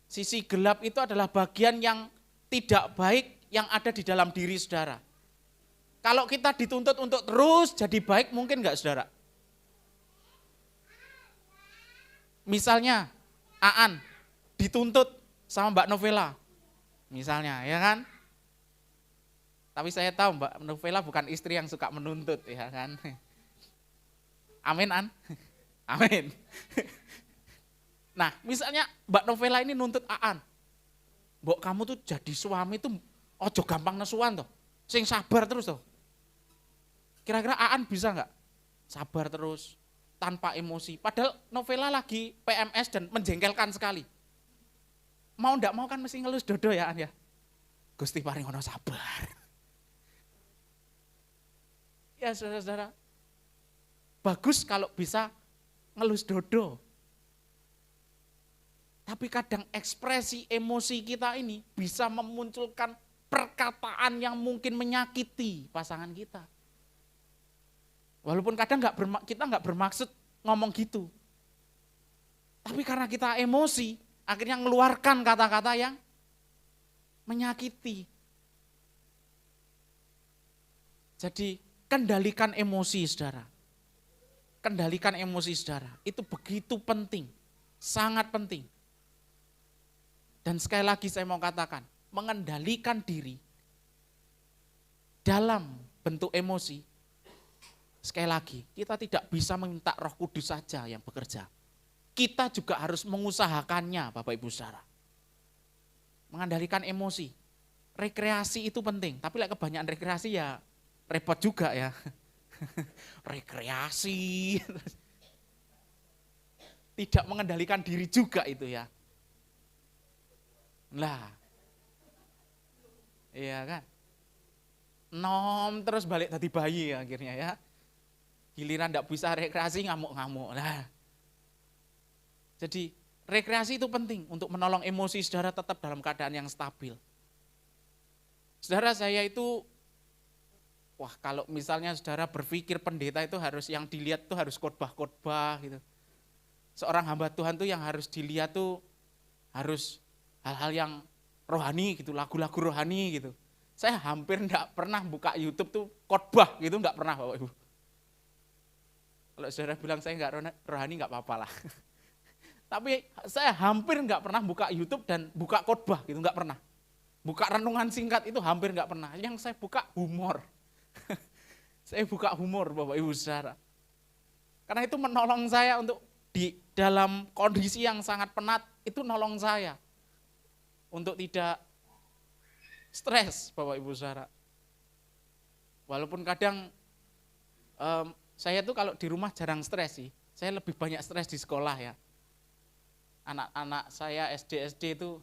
Sisi gelap itu adalah bagian yang tidak baik yang ada di dalam diri saudara. Kalau kita dituntut untuk terus jadi baik, mungkin enggak saudara? Misalnya, Aan dituntut sama Mbak Novela. Misalnya, ya kan? Tapi saya tahu Mbak Novela bukan istri yang suka menuntut, ya kan? Amin, An? Amin. Nah, misalnya Mbak Novela ini nuntut Aan. Mbok kamu tuh jadi suami tuh ojo gampang nesuan toh. Sing sabar terus toh. Kira-kira Aan bisa enggak? Sabar terus, tanpa emosi. Padahal Novela lagi PMS dan menjengkelkan sekali. Mau ndak mau kan mesti ngelus dodo ya An ya. Gusti paring ono sabar. Ya saudara-saudara, bagus kalau bisa ngelus dodo. Tapi kadang ekspresi emosi kita ini bisa memunculkan perkataan yang mungkin menyakiti pasangan kita. Walaupun kadang kita nggak bermaksud ngomong gitu. Tapi karena kita emosi, akhirnya mengeluarkan kata-kata yang menyakiti. Jadi kendalikan emosi saudara. Kendalikan emosi saudara. Itu begitu penting, sangat penting. Dan sekali lagi saya mau katakan, mengendalikan diri dalam bentuk emosi, sekali lagi kita tidak bisa meminta Roh Kudus saja yang bekerja. Kita juga harus mengusahakannya Bapak Ibu saudara. Mengendalikan emosi, rekreasi itu penting, tapi kebanyakan rekreasi ya repot juga ya. Rekreasi, tidak mengendalikan diri juga itu ya. Lah, iya kan? Nom terus balik tadi bayi ya, akhirnya ya. Giliran enggak bisa rekreasi ngamuk-ngamuk. Nah, jadi rekreasi itu penting untuk menolong emosi saudara tetap dalam keadaan yang stabil. Saudara saya itu, wah kalau misalnya saudara berpikir pendeta itu harus yang dilihat tuh harus khotbah-khotbah gitu. Seorang hamba Tuhan tuh yang harus dilihat tuh harus hal-hal yang rohani gitu, lagu-lagu rohani gitu. Saya hampir enggak pernah buka YouTube tuh khotbah gitu, enggak pernah Bapak Ibu. Kalau saudara bilang saya enggak rohani enggak apa-apa lah. Tapi saya hampir enggak pernah buka YouTube dan buka khotbah gitu, enggak pernah. Buka renungan singkat itu hampir enggak pernah. Yang saya buka humor. Saya buka humor Bapak Ibu saudara. Karena itu menolong saya untuk di dalam kondisi yang sangat penat, itu nolong saya. Untuk tidak stres Bapak Ibu saudara. Walaupun kadang saya tuh kalau di rumah jarang stres sih. Saya lebih banyak stres di sekolah ya. Anak-anak saya SD itu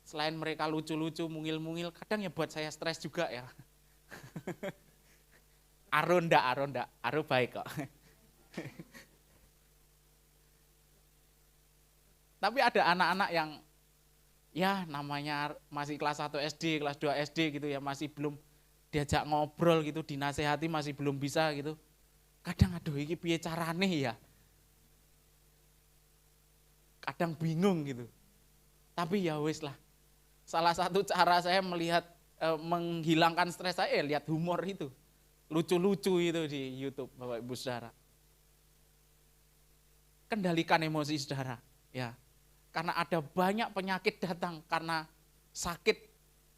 selain mereka lucu-lucu, mungil-mungil, kadang ya buat saya stres juga ya. Aro baik kok. Tapi ada anak-anak yang ya namanya masih kelas 1 SD, kelas 2 SD gitu ya, masih belum diajak ngobrol gitu, dinasehati masih belum bisa gitu. Kadang aduh iki piye carane ya. Kadang bingung gitu. Tapi ya wis lah. Salah satu cara saya melihat menghilangkan stres saya lihat humor itu. Lucu-lucu itu di YouTube Bapak Ibu saudara. Kendalikan emosi saudara, ya. Karena ada banyak penyakit datang karena sakit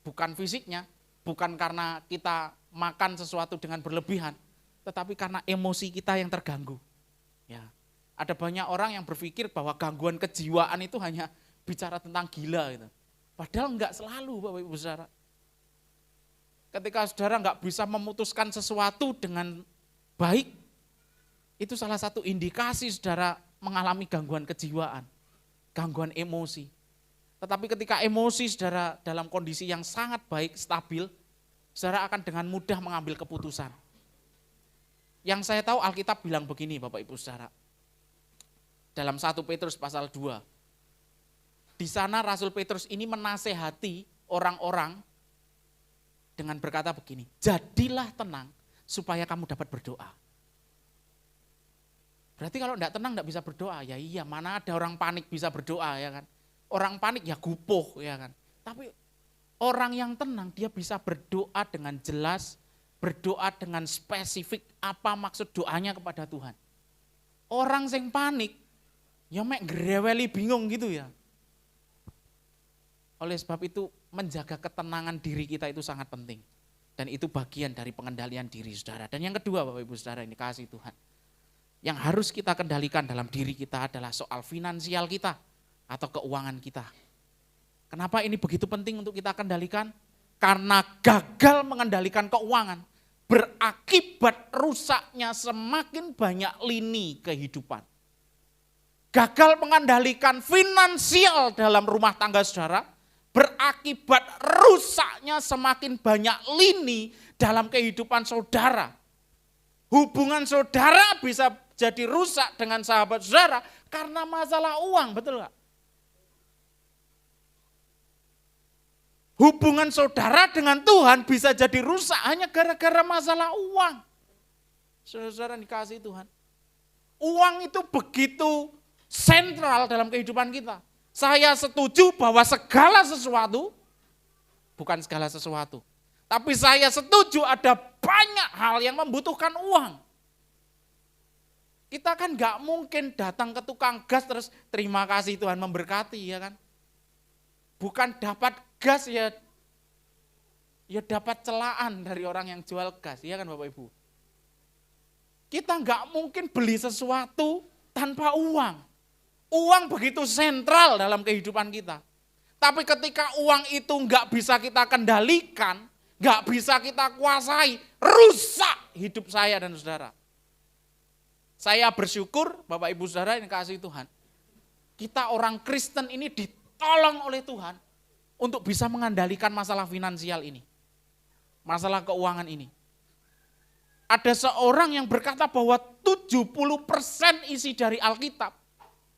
bukan fisiknya, bukan karena kita makan sesuatu dengan berlebihan, tetapi karena emosi kita yang terganggu. Ya, ada banyak orang yang berpikir bahwa gangguan kejiwaan itu hanya bicara tentang gila gitu. Padahal enggak selalu Bapak Ibu saudara. Ketika saudara enggak bisa memutuskan sesuatu dengan baik, itu salah satu indikasi saudara mengalami gangguan kejiwaan. Gangguan emosi. Tetapi ketika emosi saudara dalam kondisi yang sangat baik, stabil, saudara akan dengan mudah mengambil keputusan. Yang saya tahu Alkitab bilang begini Bapak Ibu saudara. Dalam 1 Petrus pasal 2. Di sana Rasul Petrus ini menasehati orang-orang dengan berkata begini, jadilah tenang supaya kamu dapat berdoa. Berarti kalau enggak tenang enggak bisa berdoa, ya iya mana ada orang panik bisa berdoa ya kan. Orang panik ya gupuh ya kan. Tapi orang yang tenang dia bisa berdoa dengan jelas, berdoa dengan spesifik apa maksud doanya kepada Tuhan. Orang yang panik ya mek greweli bingung gitu ya. Oleh sebab itu menjaga ketenangan diri kita itu sangat penting. Dan itu bagian dari pengendalian diri saudara. Dan yang kedua Bapak Ibu saudara ini kasih Tuhan. Yang harus kita kendalikan dalam diri kita adalah soal finansial kita atau keuangan kita. Kenapa ini begitu penting untuk kita kendalikan? Karena gagal mengendalikan keuangan berakibat rusaknya semakin banyak lini kehidupan. Gagal mengendalikan finansial dalam rumah tangga saudara berakibat rusaknya semakin banyak lini dalam kehidupan saudara. Hubungan saudara bisa jadi rusak dengan sahabat saudara karena masalah uang, betul nggak? Hubungan saudara dengan Tuhan bisa jadi rusak hanya gara-gara masalah uang. Saudara-saudara dikasih Tuhan. Uang itu begitu sentral dalam kehidupan kita. Saya setuju bahwa segala sesuatu, bukan segala sesuatu, tapi saya setuju ada banyak hal yang membutuhkan uang. Kita kan gak mungkin datang ke tukang gas terus terima kasih Tuhan memberkati, ya kan? Bukan dapat gas ya dapat celaan dari orang yang jual gas, ya kan Bapak Ibu? Kita gak mungkin beli sesuatu tanpa uang. Uang begitu sentral dalam kehidupan kita. Tapi ketika uang itu gak bisa kita kendalikan, gak bisa kita kuasai, rusak hidup saya dan saudara. Saya bersyukur Bapak Ibu Saudara yang kasih Tuhan. Kita orang Kristen ini ditolong oleh Tuhan untuk bisa mengendalikan masalah finansial ini. Masalah keuangan ini. Ada seorang yang berkata bahwa 70% isi dari Alkitab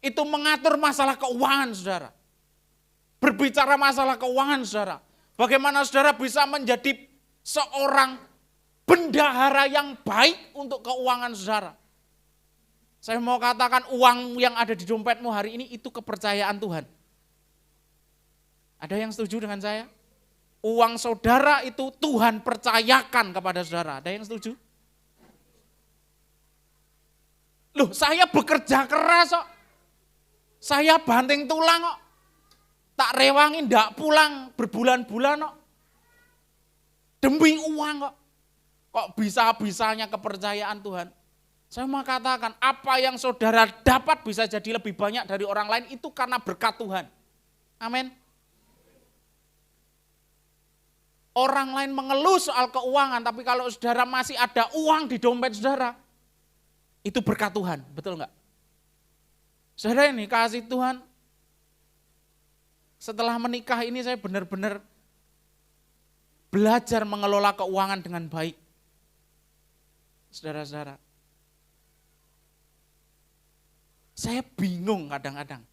itu mengatur masalah keuangan saudara. Berbicara masalah keuangan saudara. Bagaimana saudara bisa menjadi seorang bendahara yang baik untuk keuangan saudara. Saya mau katakan uang yang ada di dompetmu hari ini itu kepercayaan Tuhan. Ada yang setuju dengan saya? Uang saudara itu Tuhan percayakan kepada saudara. Ada yang setuju? Loh, saya bekerja keras kok. Saya banting tulang kok. Tak rewangin, ndak pulang berbulan-bulan kok. Demi uang kok. Kok bisa-bisanya kepercayaan Tuhan? Saya mau katakan, apa yang saudara dapat bisa jadi lebih banyak dari orang lain itu karena berkat Tuhan. Amin. Orang lain mengeluh soal keuangan, tapi kalau saudara masih ada uang di dompet saudara, itu berkat Tuhan, betul enggak? Saudara ini kasih Tuhan, setelah menikah ini saya benar-benar belajar mengelola keuangan dengan baik. Saudara-saudara, saya bingung kadang-kadang.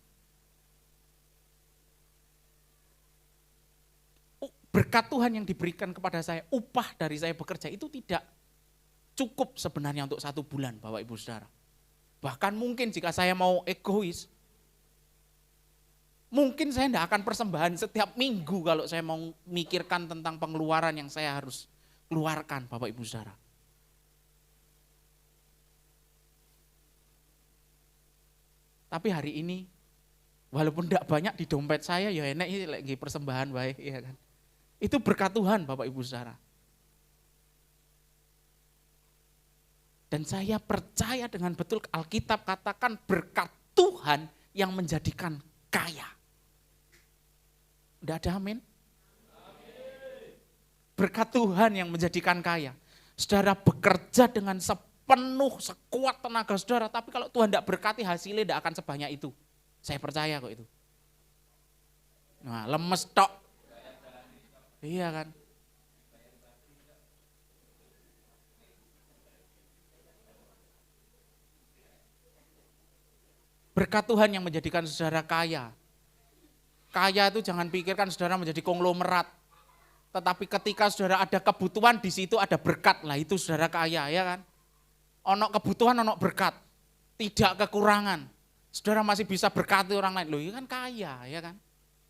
Berkat Tuhan yang diberikan kepada saya, upah dari saya bekerja itu tidak cukup sebenarnya untuk 1 bulan Bapak Ibu Saudara. Bahkan mungkin jika saya mau egois, mungkin saya tidak akan persembahan setiap minggu kalau saya mau mikirkan tentang pengeluaran yang saya harus keluarkan Bapak Ibu Saudara. Tapi hari ini, walaupun tidak banyak di dompet saya, ya enak ini lagi persembahan baik, ya kan. Itu berkat Tuhan Bapak Ibu Saudara. Dan saya percaya dengan betul Alkitab katakan berkat Tuhan yang menjadikan kaya. Udah ada amin? Berkat Tuhan yang menjadikan kaya. Saudara bekerja dengan penuh sekuat tenaga saudara, tapi kalau Tuhan tidak berkati hasilnya tidak akan sebanyak itu. Saya percaya kok itu. Nah, lemes tok. Iya kan? Berkat Tuhan yang menjadikan saudara kaya. Kaya itu jangan pikirkan saudara menjadi konglomerat. Tetapi ketika saudara ada kebutuhan di situ ada berkat, lah itu saudara kaya, ya kan? Ono kebutuhan, ono berkat, tidak kekurangan. Saudara masih bisa berkati orang lain, loh ini kan kaya, ya kan?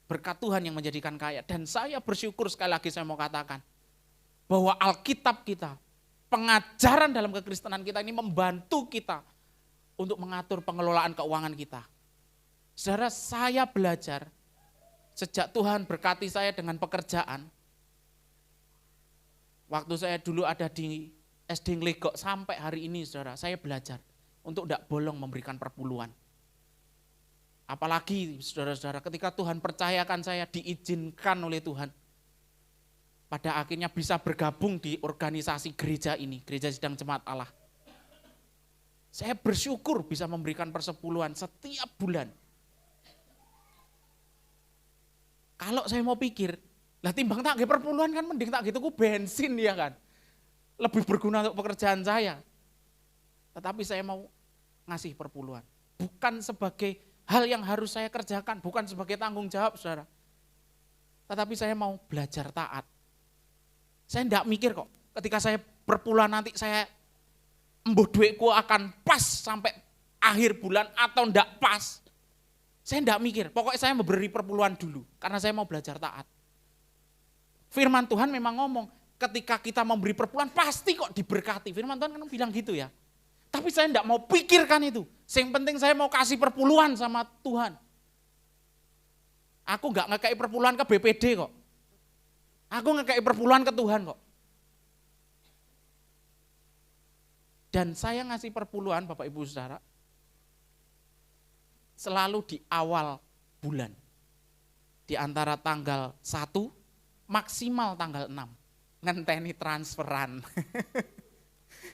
Berkat Tuhan yang menjadikan kaya. Dan saya bersyukur sekali lagi saya mau katakan, bahwa Alkitab kita, pengajaran dalam kekristenan kita ini membantu kita untuk mengatur pengelolaan keuangan kita. Saudara, saya belajar, sejak Tuhan berkati saya dengan pekerjaan, waktu saya dulu ada di SD Nglegok sampai hari ini saudara, saya belajar untuk tidak bolong memberikan perpuluhan. Apalagi saudara-saudara ketika Tuhan percayakan saya, diizinkan oleh Tuhan, pada akhirnya bisa bergabung di organisasi gereja ini, Gereja Sidang Jemaat Allah. Saya bersyukur bisa memberikan persepuluhan setiap bulan. Kalau saya mau pikir, lah timbang tak perpuluhan kan mending tak gitu ku bensin ya kan. Lebih berguna untuk pekerjaan saya. Tetapi saya mau ngasih perpuluhan. Bukan sebagai hal yang harus saya kerjakan, bukan sebagai tanggung jawab, saudara. Tetapi saya mau belajar taat. Saya enggak mikir kok, ketika saya perpuluhan nanti saya embuh duitku akan pas sampai akhir bulan atau enggak pas. Saya enggak mikir, pokoknya saya memberi perpuluhan dulu, karena saya mau belajar taat. Firman Tuhan memang ngomong, ketika kita memberi perpuluhan pasti kok diberkati. Firman Tuhan kan bilang gitu ya. Tapi saya enggak mau pikirkan itu. Yang penting saya mau kasih perpuluhan sama Tuhan. Aku enggak ngekei perpuluhan ke BPD kok. Aku ngekei perpuluhan ke Tuhan kok. Dan saya ngasih perpuluhan Bapak Ibu Saudara selalu di awal bulan. Di antara tanggal 1 maksimal tanggal 6. Ngenteni transferan.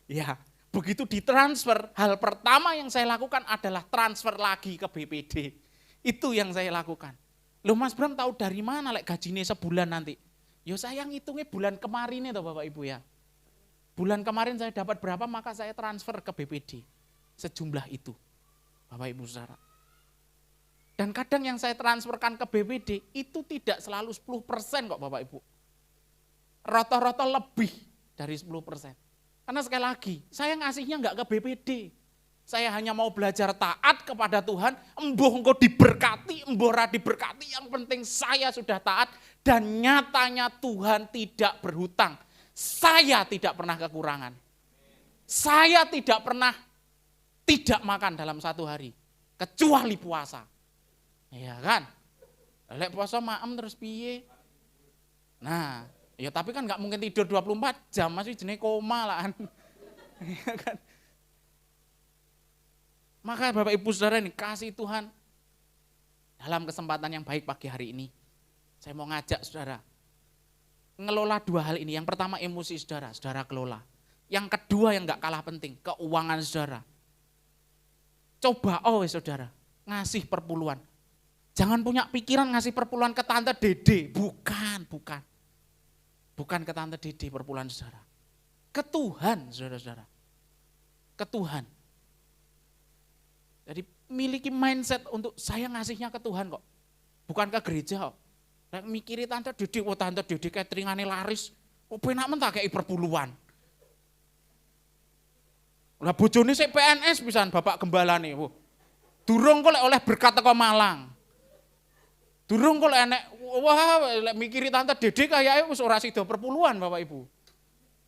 Ya, begitu ditransfer, hal pertama yang saya lakukan adalah transfer lagi ke BPD. Itu yang saya lakukan. Loh Mas Bram tahu dari mana lek gajinya sebulan nanti? Yo saya ngitungnya bulan kemarin itu Bapak Ibu ya. Bulan kemarin saya dapat berapa maka saya transfer ke BPD. Sejumlah itu Bapak Ibu Saudara. Dan kadang yang saya transferkan ke BPD itu tidak selalu 10% kok Bapak Ibu. Rata-rata lebih dari 10%. Karena sekali lagi saya ngasihnya enggak ke BPD. Saya hanya mau belajar taat kepada Tuhan. Embuh engkau diberkati, embuh ra diberkati. Yang penting saya sudah taat dan nyatanya Tuhan tidak berhutang. Saya tidak pernah kekurangan. Saya tidak pernah tidak makan dalam satu hari. Kecuali puasa. Iya kan? Lek puasa maem terus piye? Nah, ya tapi kan gak mungkin tidur 24 jam. Masih jenis koma lah. Iya kan? Maka Bapak Ibu Saudara ini kasih Tuhan. Dalam kesempatan yang baik pagi hari ini. Saya mau ngajak saudara. Ngelola dua hal ini. Yang pertama emosi saudara, saudara kelola. Yang kedua yang gak kalah penting, keuangan saudara. Coba saudara, ngasih perpuluhan. Jangan punya pikiran ngasih perpuluhan ke tante Dede. Bukan. Bukan ke tante Dede perpuluhan saudara. Ke Tuhan saudara-saudara. Ke Tuhan. Jadi miliki mindset untuk saya ngasihnya ke Tuhan kok. Bukan ke gereja kok. Nek mikiri tante Dede cateringane laris, kok penak men tak kei perpuluhan. Lah bojone sik PNS pisan bapak gembalane. Durung kok lek oleh berkat teko Malang. Durung kok lek enek lek mikiri tante Dede kayake wis ora sida perpuluhan Bapak Ibu.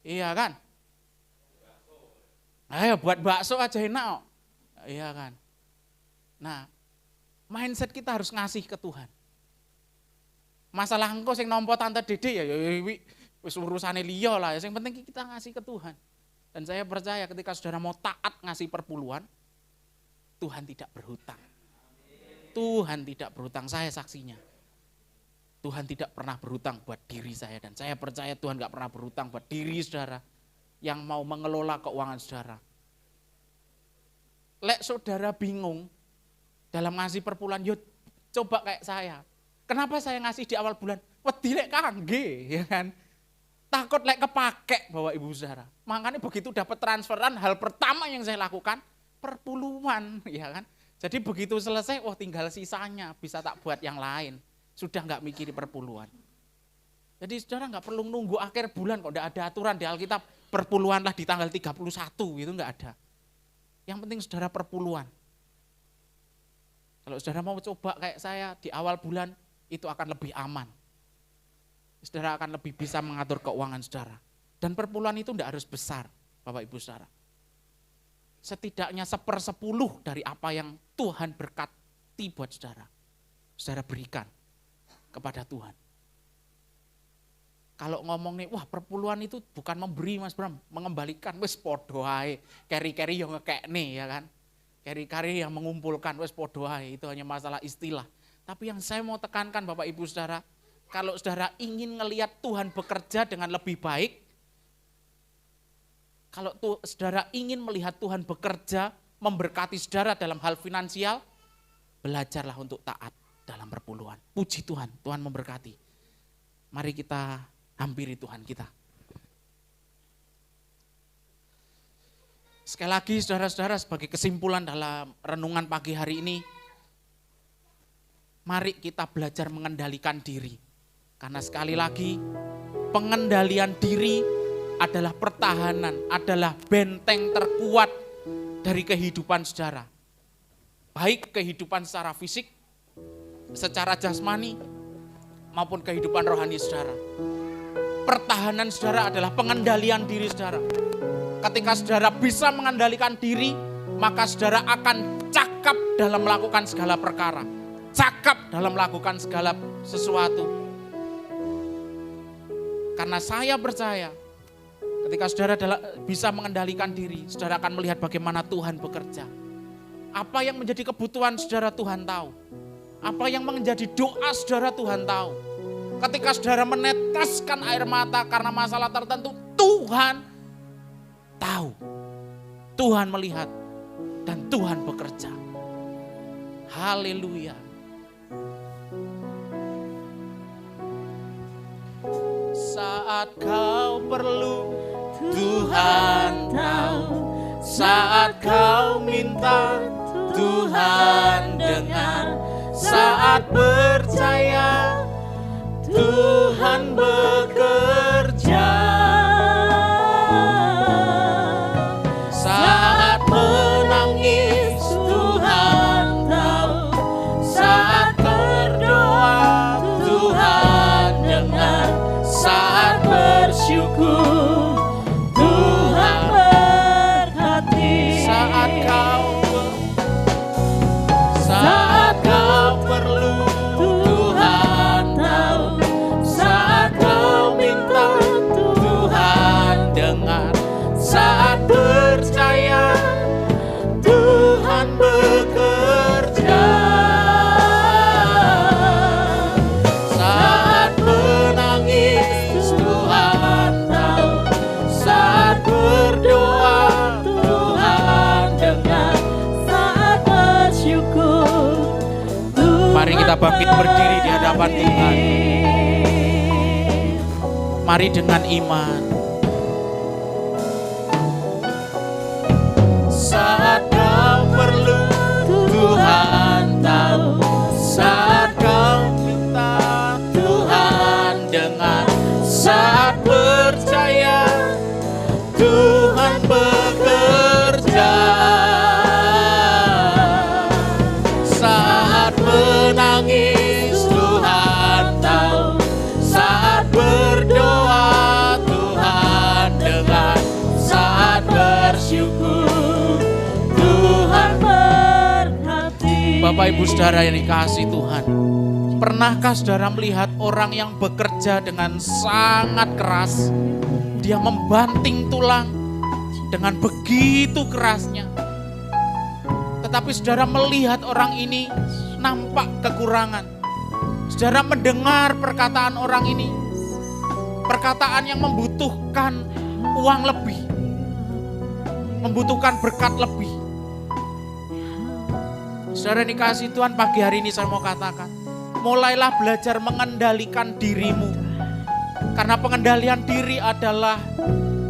Iya kan? Ayo buat bakso aja enak kok. Iya kan? Nah, mindset kita harus ngasih ke Tuhan. Masalah engko sing nampa tante Dede ya wis urusane liya lah. Yang penting kita ngasih ke Tuhan. Dan saya percaya ketika saudara mau taat ngasih perpuluhan, Tuhan tidak berhutang. Tuhan tidak berhutang, saya saksinya. Tuhan tidak pernah berhutang buat diri saya. Dan saya percaya Tuhan gak pernah berhutang buat diri saudara yang mau mengelola keuangan saudara. Lek saudara bingung dalam ngasih perpuluhan, yuk coba kayak saya. Kenapa saya ngasih di awal bulan? Wedi lek kangge, ya kan? Takut lek kepake Bapak Ibu Saudara. Makanya begitu dapat transferan, hal pertama yang saya lakukan perpuluhan, ya kan? Jadi begitu selesai, tinggal sisanya bisa tak buat yang lain. Sudah enggak mikiri perpuluhan. Jadi saudara enggak perlu nunggu akhir bulan kok enggak ada aturan di Alkitab perpuluhanlah di tanggal 31 itu enggak ada. Yang penting saudara perpuluhan. Kalau saudara mau coba kayak saya di awal bulan itu akan lebih aman. Saudara akan lebih bisa mengatur keuangan saudara. Dan perpuluhan itu enggak harus besar, Bapak Ibu Saudara. Setidaknya 1/10 dari apa yang Tuhan berkati buat saudara. Saudara berikan kepada Tuhan. Kalau ngomong nih, perpuluhan itu bukan memberi Mas Bram, mengembalikan, wis podo ae. Keri-keri yang ngekekne ya kan. Keri-keri yang mengumpulkan, wis podo ae, itu hanya masalah istilah. Tapi yang saya mau tekankan Bapak Ibu Saudara, kalau saudara ingin ngelihat Tuhan bekerja dengan lebih baik, kalau saudara ingin melihat Tuhan bekerja, memberkati saudara dalam hal finansial, belajarlah untuk taat dalam perpuluhan. Puji Tuhan, Tuhan memberkati. Mari kita hampiri Tuhan kita. Sekali lagi saudara-saudara, sebagai kesimpulan dalam renungan pagi hari ini, mari kita belajar mengendalikan diri. Karena sekali lagi, pengendalian diri adalah pertahanan, adalah benteng terkuat dari kehidupan saudara. Baik kehidupan secara fisik, secara jasmani, maupun kehidupan rohani saudara. Pertahanan saudara adalah pengendalian diri saudara. Ketika saudara bisa mengendalikan diri, maka saudara akan cakap dalam melakukan segala perkara. Cakap dalam melakukan segala sesuatu. Karena saya percaya, ketika saudara bisa mengendalikan diri, saudara akan melihat bagaimana Tuhan bekerja. Apa yang menjadi kebutuhan saudara Tuhan tahu. Apa yang menjadi doa saudara Tuhan tahu. Ketika saudara meneteskan air mata karena masalah tertentu, Tuhan tahu. Tuhan melihat dan Tuhan bekerja. Haleluya. Saat kau perlu, Tuhan tahu. Saat kau minta, Tuhan dengar. Saat percaya, Tuhan bekerja. Saat menangis, Tuhan tahu. Saat berdoa, Tuhan dengar. Saat bersyukur, Tuhan berhati. Saat kau perlu, Tuhan tahu. Saat kau minta, Tuhan dengar. Saat percaya, Tuhan bekerja. Saat menangis, Tuhan tahu. Saat berdoa, Tuhan dengar. Saat bersyukur, mari kita bangkit berdiri di hadapan Tuhan. Mari dengan iman. Saat kau perlu, Tuhan tahu. Saat kau minta, Tuhan dengar. Saat percaya, Tuhan bekerja. Saat menangis, Tuhan tahu. Saat berdoa, Tuhan dengar. Saat bersyukur, Tuhan berhati. Bapak Ibu Saudara yang dikasihi Tuhan, pernahkah saudara melihat orang yang bekerja dengan sangat keras? Dia membanting tulang dengan begitu kerasnya. Tetapi saudara melihat orang ini nampak kekurangan. Saudara mendengar perkataan orang ini, perkataan yang membutuhkan uang lebih, membutuhkan berkat lebih. Saudara dikasihi Tuhan, pagi hari ini saya mau katakan, mulailah belajar mengendalikan dirimu. Karena pengendalian diri adalah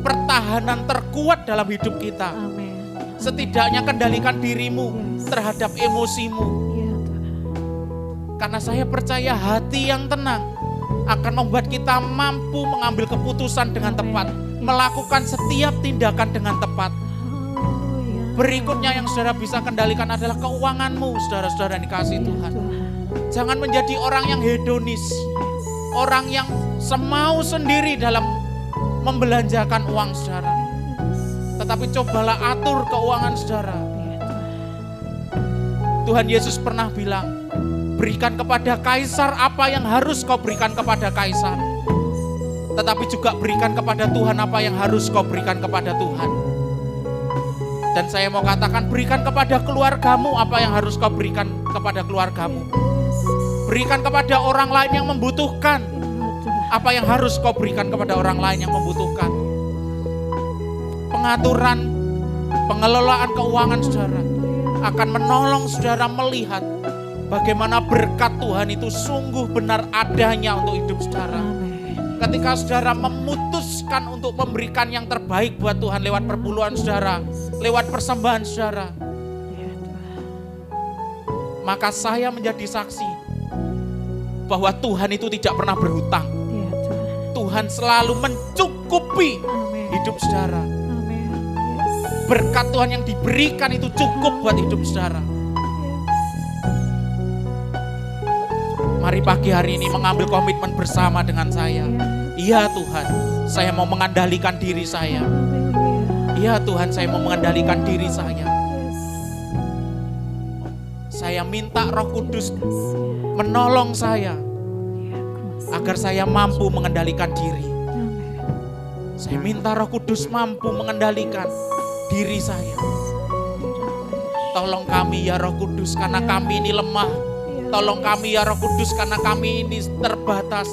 pertahanan terkuat dalam hidup kita. Amin. Setidaknya kendalikan dirimu terhadap emosimu. Karena saya percaya hati yang tenang akan membuat kita mampu mengambil keputusan dengan tepat, melakukan setiap tindakan dengan tepat. Berikutnya yang saudara bisa kendalikan adalah keuanganmu, saudara-saudara yang dikasihi Tuhan. Jangan menjadi orang yang hedonis, orang yang semau sendiri dalam membelanjakan uang saudara. Tetapi cobalah atur keuangan saudara. Tuhan Yesus pernah bilang, berikan kepada kaisar apa yang harus kau berikan kepada kaisar. Tetapi juga berikan kepada Tuhan apa yang harus kau berikan kepada Tuhan. Dan saya mau katakan, berikan kepada keluargamu apa yang harus kau berikan kepada keluargamu. Berikan kepada orang lain yang membutuhkan apa yang harus kau berikan kepada orang lain yang membutuhkan. Pengaturan, pengelolaan keuangan saudara akan menolong saudara melihat bagaimana berkat Tuhan itu sungguh benar adanya untuk hidup saudara. Ketika saudara memutuskan untuk memberikan yang terbaik buat Tuhan lewat perpuluhan saudara, lewat persembahan saudara. Maka saya menjadi saksi bahwa Tuhan itu tidak pernah berhutang. Tuhan selalu mencukupi hidup saudara. Berkat Tuhan yang diberikan itu cukup buat hidup saudara. Mari pagi hari ini mengambil komitmen bersama dengan saya. Iya Tuhan, saya mau mengendalikan diri saya. Iya Tuhan, saya mau mengendalikan diri saya. Saya minta Roh Kudus menolong saya agar saya mampu mengendalikan diri. Saya minta Roh Kudus mampu mengendalikan diri saya. Tolong kami ya Roh Kudus, karena kami ini lemah. Tolong kami ya Roh Kudus, karena kami ini terbatas.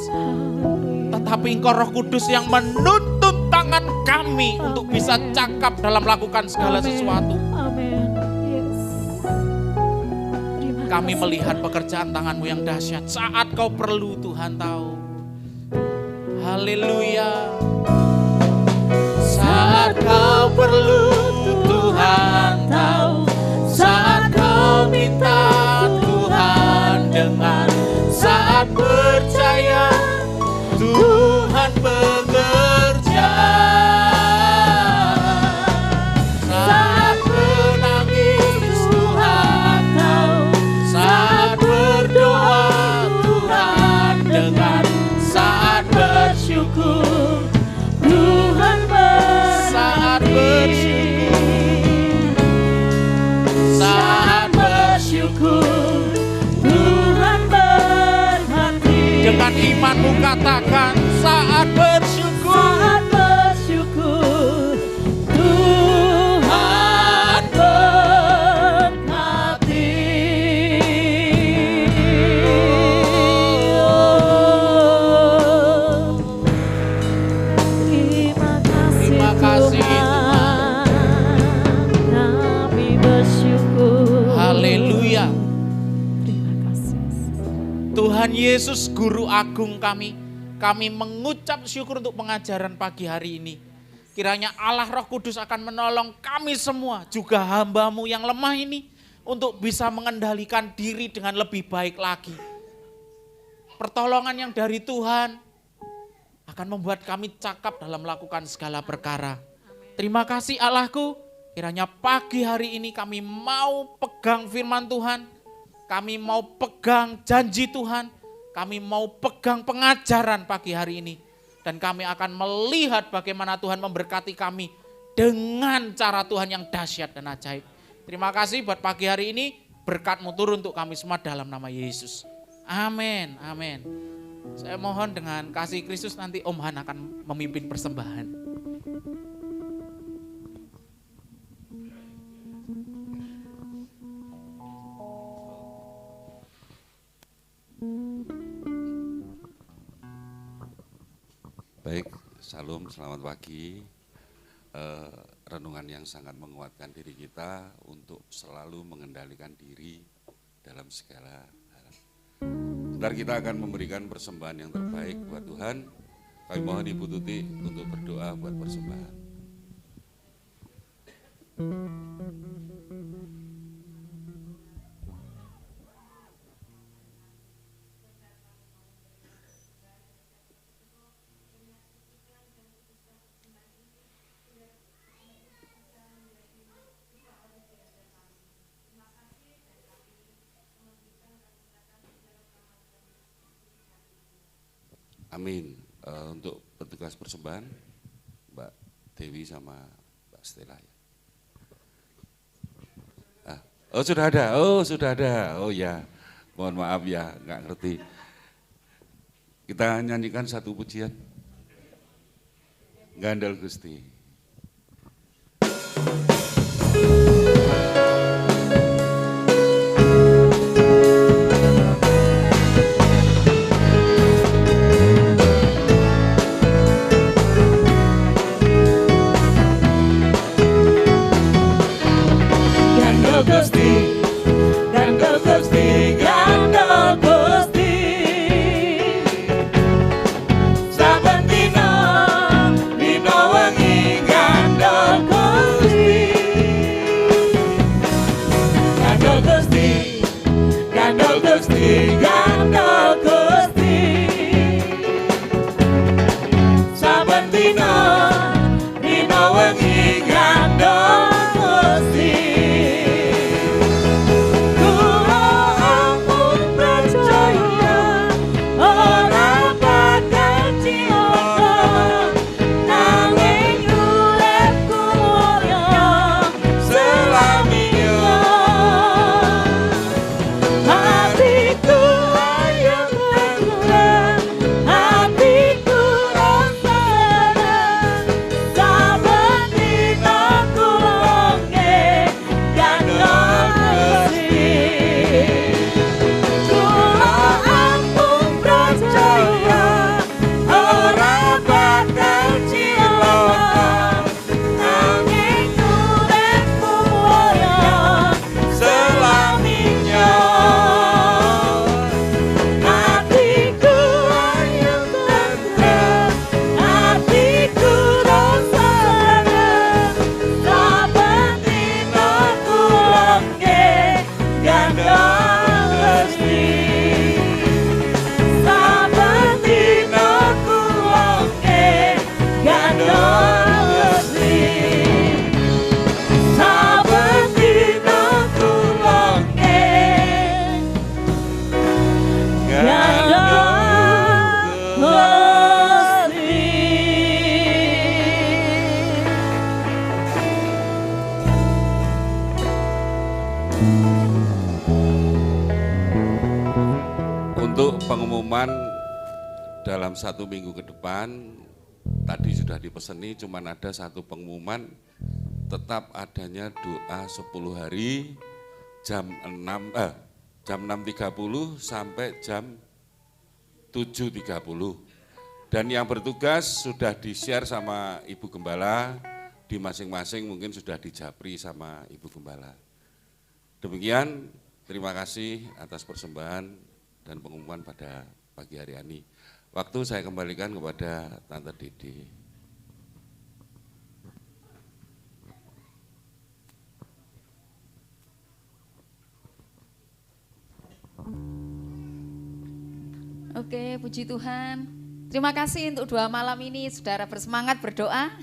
Tetapi Engkau Roh Kudus yang menuntut tangan kami untuk bisa cakap dalam melakukan segala sesuatu. Kami melihat pekerjaan tangan-Mu yang dahsyat. Saat Kau perlu, Tuhan tahu. Haleluya. Saat Kau perlu, Tuhan tahu. Saat Kau minta, Tuhan dengar. Saat percaya, Tuhan bekerja. Saat menangis, Tuhan tahu. Saat berdoa, Tuhan dengar. Saat bersyukur, Tuhan saat bersyukur. Saat bersyukur, Tuhan berhati. Dengan imanmu katakan, saat bersyukur. Saat bersyukur, Tuhan berhati. Terima kasih Tuhan. Kami bersyukur. Haleluya. Terima kasih. Tuhan Yesus Guru Agung kami mengucap syukur untuk pengajaran pagi hari ini. Kiranya Allah Roh Kudus akan menolong kami semua, juga hamba-Mu yang lemah ini, untuk bisa mengendalikan diri dengan lebih baik lagi. Pertolongan yang dari Tuhan akan membuat kami cakap dalam melakukan segala perkara. Terima kasih Allahku, kiranya pagi hari ini kami mau pegang firman Tuhan, kami mau pegang janji Tuhan, kami mau pegang pengajaran pagi hari ini. Dan kami akan melihat bagaimana Tuhan memberkati kami dengan cara Tuhan yang dahsyat dan ajaib. Terima kasih buat pagi hari ini, berkat-Mu turun untuk kami semua dalam nama Yesus. Amin, amin. Saya mohon dengan kasih Kristus nanti Om Han akan memimpin persembahan. Baik, Salam, selamat pagi. Renungan yang sangat menguatkan diri kita untuk selalu mengendalikan diri dalam segala hal. Sebentar kita akan memberikan persembahan yang terbaik buat Tuhan. Kami mohon Ibu Tuti untuk berdoa buat persembahan. Amin. Untuk petugas persembahan, Mbak Dewi sama Mbak Stella ya. Oh sudah ada. Oh ya, mohon maaf ya, nggak ngerti. Kita nyanyikan satu pujian. Gandel Gusti. Saben dino wengi gandeng Gusti. Gusti gandol Gusti saben dina dina wengi gandol Gusti kula ampun percaya ora bakal cilaka nanging uripku mulya selaminya hatiku ayam tenang hatiku rasa senang saben dina kulonge gandol Gusti kula ampun percaya ora bakal cilaka nanging uripku mulya selaminya hatiku ayam tenang hatiku rasa senang saben dina kulonge gandol Gusti saben dina kulonge gandol Gusti saben dina kulonge Untuk pengumuman dalam 1 minggu ke depan, tadi sudah dipeseni, cuman ada satu pengumuman, tetap adanya doa 10 hari jam 6.30 sampai jam 7.30. Dan yang bertugas sudah di-share sama Ibu Gembala, di masing-masing mungkin sudah dijapri sama Ibu Gembala. Demikian, terima kasih atas persembahan dan pengumuman pada pagi hari ini. Waktu saya kembalikan kepada Tante Dede. Oke, puji Tuhan. Terima kasih untuk doa malam ini, saudara bersemangat berdoa.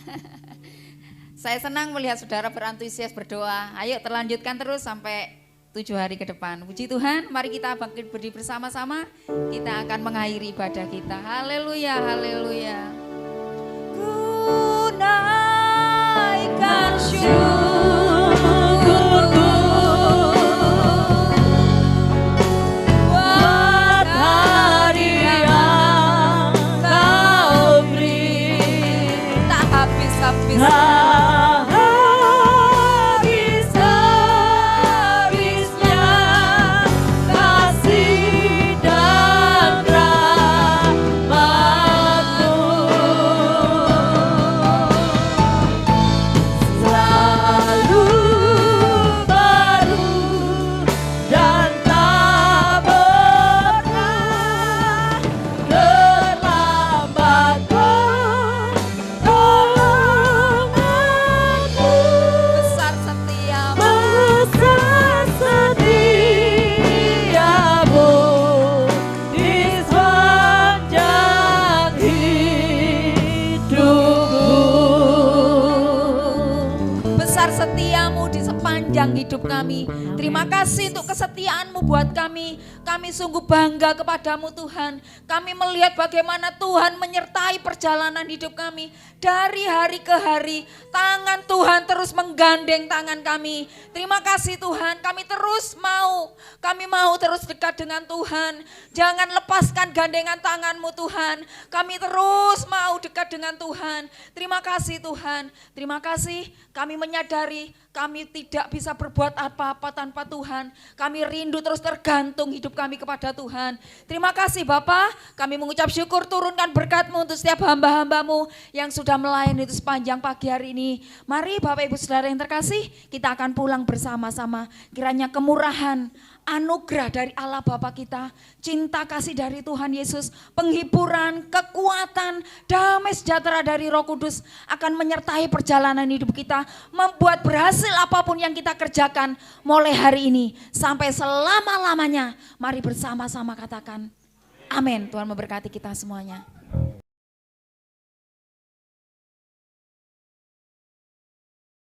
Saya senang melihat saudara berantusias berdoa. Ayo terlanjutkan terus sampai 7 hari ke depan. Puji Tuhan, mari kita bangkit berdiri bersama-sama. Kita akan mengakhiri ibadah kita. Haleluya, haleluya. Ku naikkan syukurku buat hari yang kau beri. Tak habis-habis. Hidup kami. Terima kasih untuk kesetiaan-Mu buat kami. Kami sungguh bangga kepadamu Tuhan. Kami melihat bagaimana Tuhan menyertai perjalanan hidup kami. Dari hari ke hari, tangan Tuhan terus menggandeng tangan kami. Terima kasih Tuhan, kami mau terus dekat dengan Tuhan. Jangan lepaskan gandengan tangan-Mu Tuhan. Kami terus mau dekat dengan Tuhan. Terima kasih Tuhan, terima kasih. Kami menyadari kami tidak bisa berbuat apa-apa tanpa Tuhan. Kami rindu terus tergantung hidup kami kepada Tuhan. Terima kasih Bapa, kami mengucap syukur, turunkan berkat-Mu untuk setiap hamba-hamba-Mu yang sudah melayani itu sepanjang pagi hari ini. Mari Bapak Ibu Saudara yang terkasih, kita akan pulang bersama-sama. Kiranya kemurahan, anugerah dari Allah Bapa kita, cinta kasih dari Tuhan Yesus, penghiburan, kekuatan, damai sejahtera dari Roh Kudus akan menyertai perjalanan hidup kita, membuat berhasil apapun yang kita kerjakan mulai hari ini sampai selama-lamanya. Mari bersama-sama katakan amin. Tuhan memberkati kita semuanya.